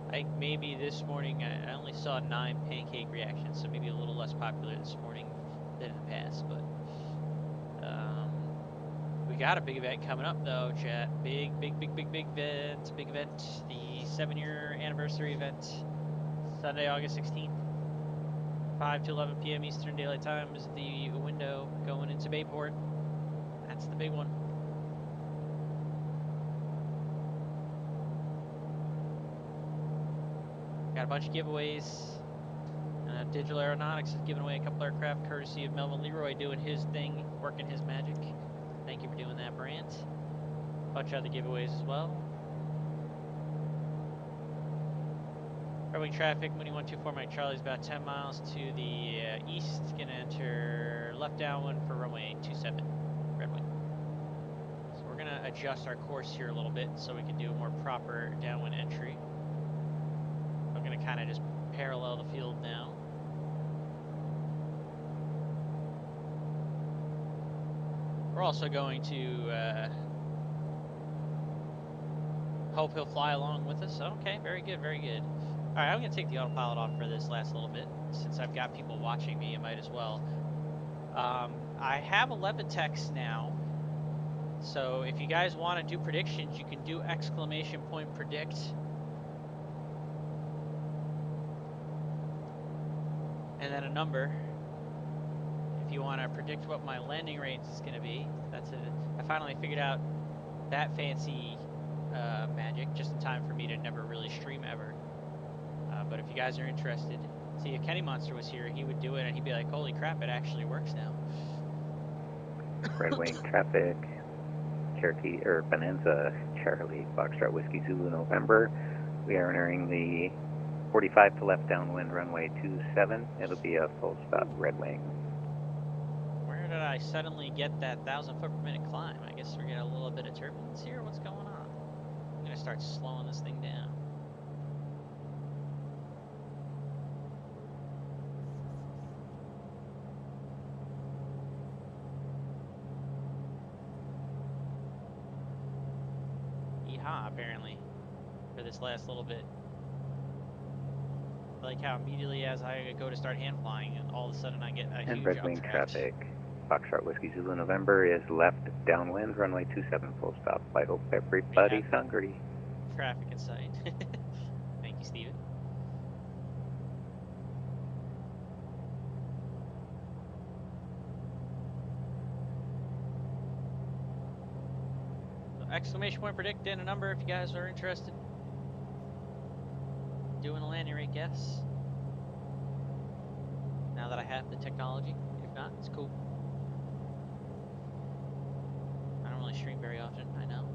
I think maybe this morning I only saw 9 Pancake reactions, so maybe a little less popular this morning than in the past. But we got a big event coming up though, chat. Big event. Big event. The 7-year anniversary event. Sunday, August 16th. 5 to 11 p.m. Eastern Daylight Time is the window going into Bayport. That's the big one. Got a bunch of giveaways. Digital Aeronautics is giving away a couple aircraft courtesy of Melvin Leroy doing his thing, working his magic. Thank you for doing that, Brant. A bunch of other giveaways as well. Red Wing traffic, Mooney 124 Mike Charlie's about 10 miles to the east. Gonna enter left downwind for runway 27, Red Wing. So we're gonna adjust our course here a little bit so we can do a more proper downwind entry. I'm gonna kind of just parallel the field now. We're also going to hope he'll fly along with us. Okay, very good, very good. All right, I'm going to take the autopilot off for this last little bit. Since I've got people watching me, I might as well. I have 11 texts now. So if you guys want to do predictions, you can do !predict. And then a number. If you want to predict what my landing range is going to be, that's it. I finally figured out that fancy magic just in time for me to never really stream ever. But if you guys are interested, see, if Kenny Monster was here, he would do it and he'd be like, holy crap, it actually works now. Red Wing traffic, Cherokee, or Bonanza Charlie, Foxtrot Whiskey Zulu, November. We are entering the 45 to left downwind, runway 27. It'll be a full stop, Red Wing. Where did I suddenly get that 1,000 foot per minute climb? I guess we're getting a little bit of turbulence here. What's going on? I'm going to start slowing this thing down. huh? Apparently, for this last little bit. Like how immediately as I go to start hand flying, all of a sudden I get a And huge Red Wing updraft. traffic, Foxtrot Whiskey Zulu November is left downwind, runway 27 full stop. I hope everybody's hungry. Traffic in sight. Thank you, Steven. So exclamation point predict and a number if you guys are interested. Doing a landing rate guess. Now that I have the technology. If not, it's cool. I don't really stream very often, I know.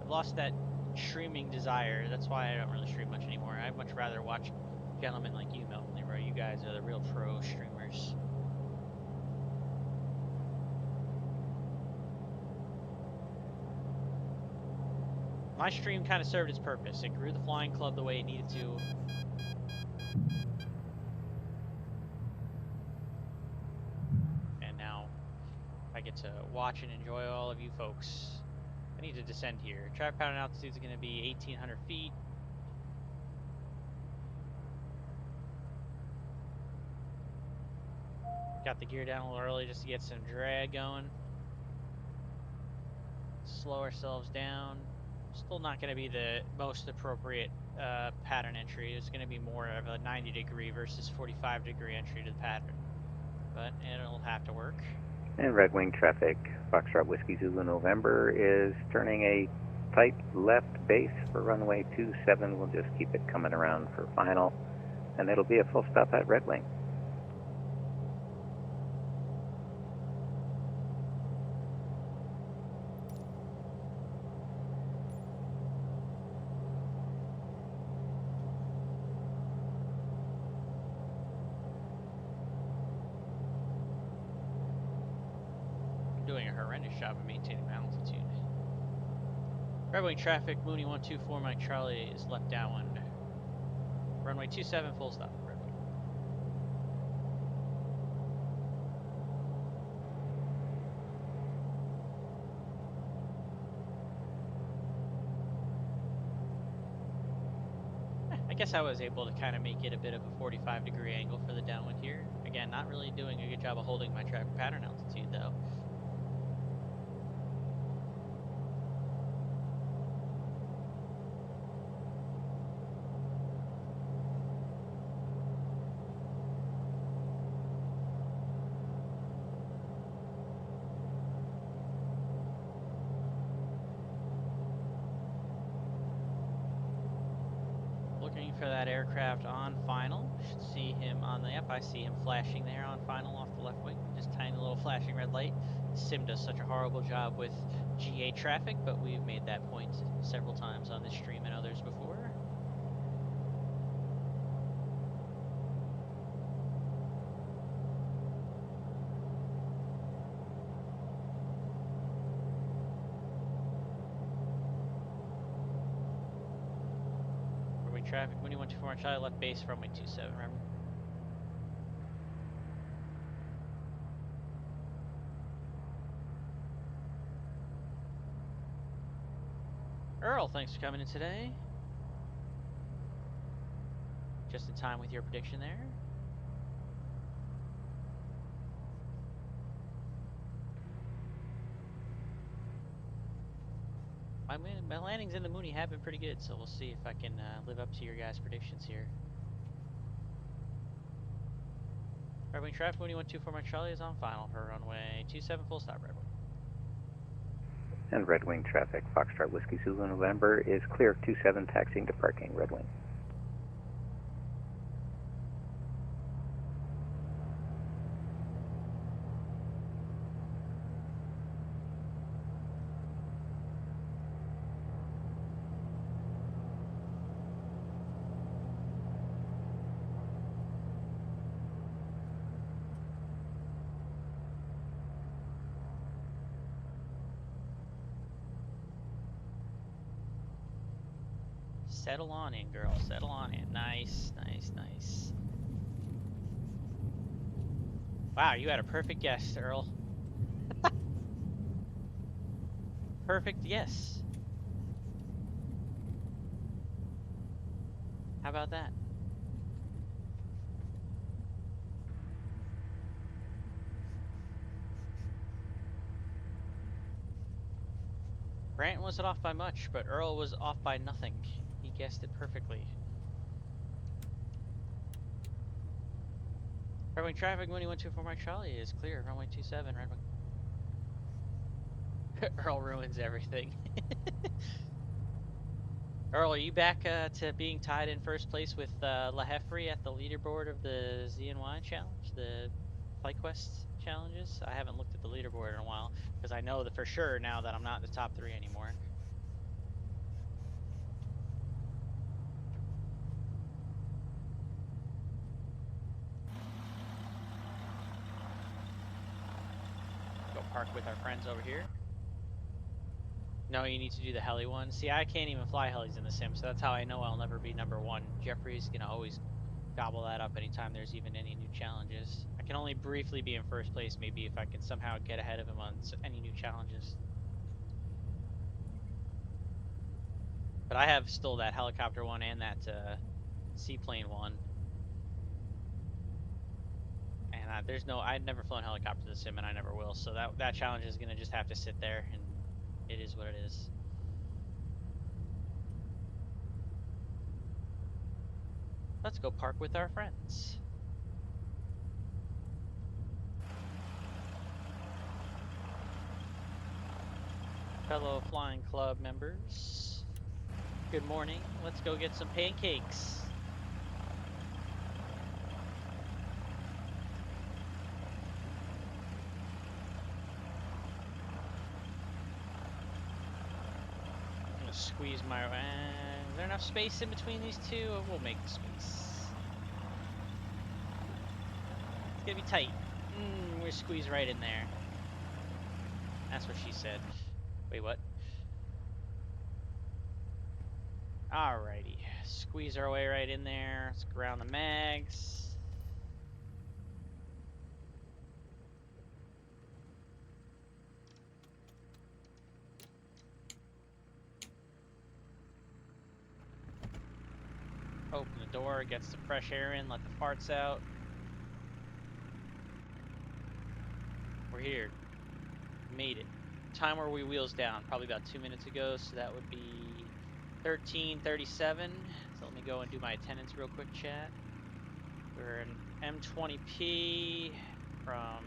I've lost that streaming desire. That's why I don't really stream much anymore. I'd much rather watch gentlemen like you, Melanie, where you guys are the real pro streamers. My stream kind of served its purpose. It grew the flying club the way it needed to. And now I get to watch and enjoy all of you folks. I need to descend here. Traffic pattern altitude is going to be 1,800 feet. Got the gear down a little early just to get some drag going. Slow ourselves down. Still not going to be the most appropriate pattern entry. It's going to be more of a 90-degree versus 45-degree entry to the pattern. But it'll have to work. And Red Wing traffic, Foxtrot Whiskey Zulu November is turning a tight left base for runway 27. We'll just keep it coming around for final, and it'll be a full stop at Red Wing. Doing a horrendous job of maintaining my altitude. Red Wing traffic, Mooney 124, Mike Charlie is left downwind. Runway 27, full stop, Red Wing. I guess I was able to kind of make it a bit of a 45-degree angle for the downwind here. Again, not really doing a good job of holding my traffic pattern altitude though. Looking for that aircraft on final. Should see him on the, yep, I see him flashing there on final off the left wing. Just tiny little flashing red light. Sim does such a horrible job with GA traffic, but we've made that point several times on this stream and others before. Traffic, Mooney 124, Charlie left base, runway 27, remember? Earl, thanks for coming in today. Just in time with your prediction there. My landings in the Mooney have been pretty good, so we'll see if I can live up to your guys' predictions here. Red Wing traffic, Mooney 124, Mike Charlie is on final for runway 27, full stop, Red Wing. And Red Wing traffic, Foxtrot Whiskey Zulu November is clear of 27, taxiing to parking, Red Wing. Settle on in, girl. Settle on in. Nice, nice, nice. Wow, you had a perfect guess, Earl. Perfect yes. How about that? Grant wasn't off by much, but Earl was off by nothing. He guessed it perfectly. Red Wing traffic, Mooney 124 Mike Charlie is clear. Runway 27, Red Wing. Earl ruins everything. Earl, are you back to being tied in first place with LaHeffrey at the leaderboard of the ZNY challenge, the FlightQuest challenges? I haven't looked at the leaderboard in a while because I know that for sure now that I'm not in the top 3 anymore. Go park with our friends over here. No, you need to do the heli one. See, I can't even fly helis in the sim, so that's how I know I'll never be #1. Jeffrey's gonna always gobble that up anytime there's even any new challenges. I can only briefly be in first place, maybe if I can somehow get ahead of him on any new challenges. But I have still that helicopter one and that seaplane one. And I'd never flown helicopter in the sim, and I never will. So that challenge is gonna just have to sit there, and it is what it is. Let's go park with our friends. Fellow Flying Club members, good morning. Let's go get some pancakes. I'm gonna squeeze my... is there enough space in between these two? We'll make the space. It's gonna be tight. We're squeezed right in there. That's what she said. Wait, what? Alrighty. Squeeze our way right in there. Let's go around the mags. Open the door, gets the fresh air in, let the farts out. We're here. Made it. Time where we wheels down, probably about 2 minutes ago, so that would be 13:37. So let me go and do my attendance real quick, chat. We're an M20P from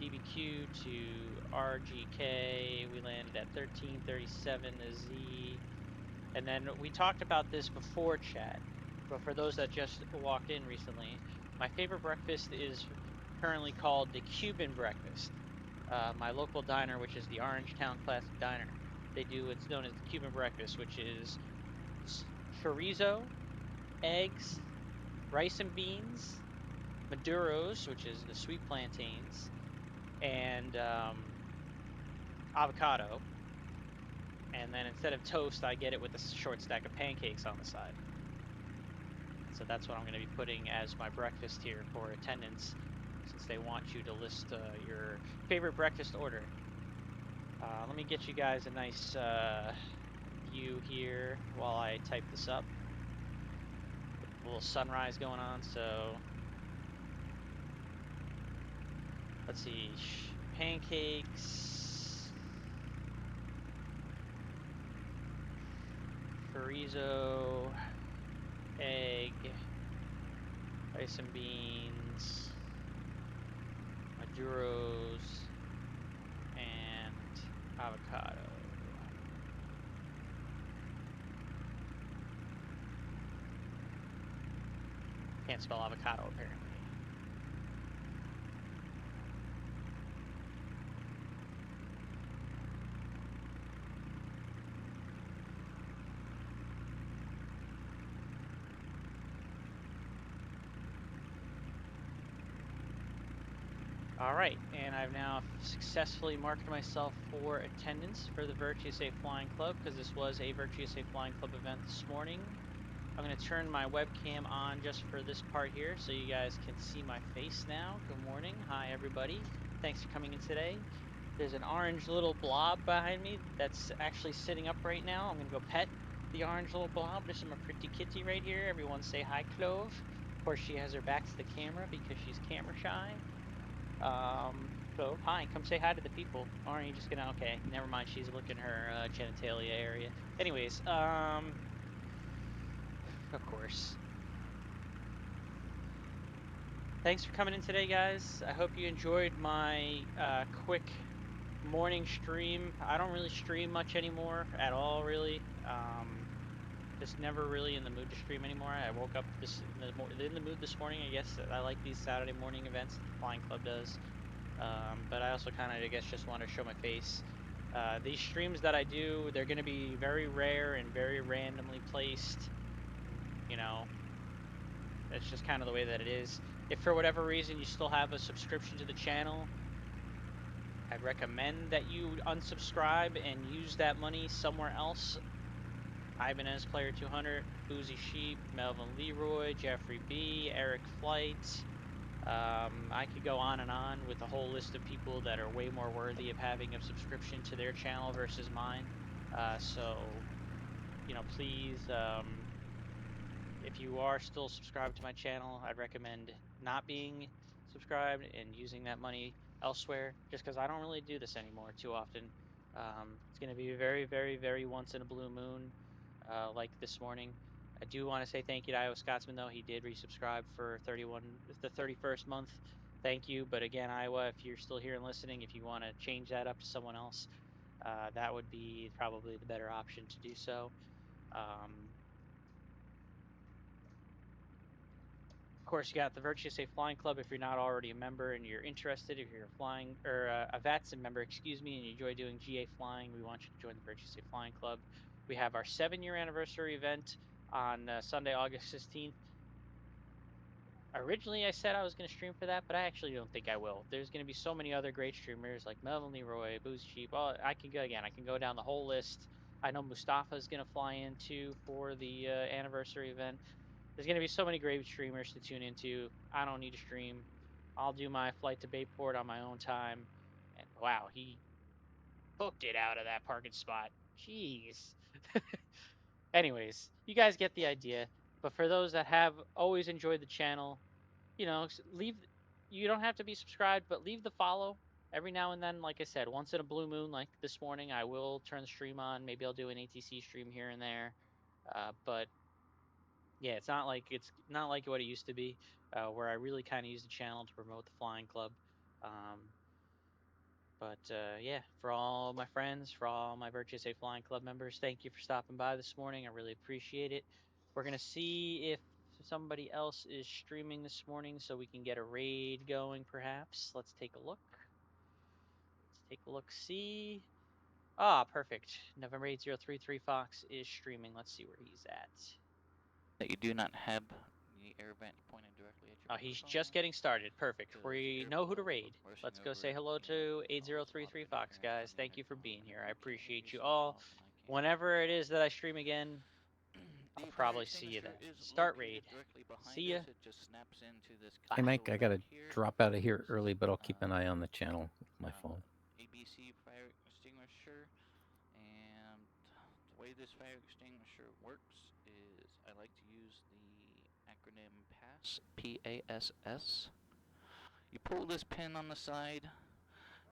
DBQ to RGK. We landed at 13:37 Z. And then we talked about this before, chat, but for those that just walked in recently, my favorite breakfast is currently called the Cuban breakfast. My local diner, which is the Orangetown Classic Diner, they do what's known as the Cuban breakfast, which is chorizo, eggs, rice and beans, maduros, which is the sweet plantains, and avocado. And then instead of toast, I get it with a short stack of pancakes on the side. So that's what I'm going to be putting as my breakfast here for attendance, since they want you to list your favorite breakfast order. Let me get you guys a nice view here while I type this up. A little sunrise going on, so let's see, pancakes, chorizo, egg, rice and beans, maduros, and avocado. Can't spell avocado apparently. Alright, and I've now successfully marked myself for attendance for the VirtuSafe Flying Club, because this was a VirtuSafe Flying Club event this morning. I'm going to turn my webcam on just for this part here so you guys can see my face now. Good morning. Hi, everybody. Thanks for coming in today. There's an orange little blob behind me that's actually sitting up right now. I'm going to go pet. the orange little blob. This is my pretty kitty right here. Everyone say hi, Clove. Of course, she has her back to the camera because she's camera shy. Clove, hi, come say hi to the people. Or are you just gonna, okay, never mind, she's looking her genitalia area. Anyways, of course. Thanks for coming in today, guys. I hope you enjoyed my quick morning stream. I don't really stream much anymore at all, really. Just never really in the mood to stream anymore. I woke up in the mood this morning, I guess. I like these Saturday morning events that the Flying Club does. But I also kind of, I guess, just want to show my face. These streams that I do, they're going to be very rare and very randomly placed. You know, that's just kind of the way that it is. If for whatever reason you still have a subscription to the channel, I'd recommend that you unsubscribe and use that money somewhere else. Ibanez Player 200, Boozy Sheep, Melvin Leroy, Jeffrey B, Eric Flight. I could go on and on with a whole list of people that are way more worthy of having a subscription to their channel versus mine. So, you know, please, if you are still subscribed to my channel, I'd recommend not being subscribed and using that money elsewhere, just because I don't really do this anymore too often. It's going to be very, very, very once in a blue moon, like this morning. I do want to say thank you to Iowa Scotsman, though. He did resubscribe for the 31st month. Thank you. But again, Iowa, if you're still here and listening, if you want to change that up to someone else, that would be probably the better option to do so. Of course, you got the Virtuous Safe Flying Club if you're not already a member and you're interested. If you're a flying or a VATSIM member, excuse me, and you enjoy doing GA flying, we want you to join the Virtuous Safe Flying Club. We have our 7-year anniversary event on Sunday, August 16th. Originally, I said I was going to stream for that, but I actually don't think I will. There's going to be so many other great streamers like Melvin Leroy, Boozy Sheep. Well, I can go down the whole list. I know Mustafa is going to fly in too for the anniversary event. There's going to be so many great streamers to tune into. I don't need to stream. I'll do my flight to Bayport on my own time. And wow, he booked it out of that parking spot. Jeez. Anyways, you guys get the idea. But for those that have always enjoyed the channel, you know, you don't have to be subscribed, but leave the follow. Every now and then, like I said, once in a blue moon, like this morning, I will turn the stream on. Maybe I'll do an ATC stream here and there. But yeah, it's not like what it used to be, where I really kind of use the channel to promote the flying club. Yeah, for all my friends, for all my Virtuous Safe Flying Club members, thank you for stopping by this morning. I really appreciate it. We're gonna see if somebody else is streaming this morning so we can get a raid going, perhaps. Let's take a look. See. Ah, perfect. November 8033 Fox is streaming. Let's see where he's at. That you do not have the air vent pointed directly at your Oh, he's just getting started. Perfect. We know who to raid. Let's go say hello to 8033 Fox, guys. Thank you for being here. I appreciate you all. Whenever it is that I stream again, I'll probably see you then. Start raid. See ya. It just snaps into this Hey, Mike, I got to here. drop out of here early, but I'll keep an eye on the channel with my phone. ABC fire extinguisher. And the way this fire extinguisher works is I like to use the acronym PASS, P-A-S-S. You pull this pin on the side,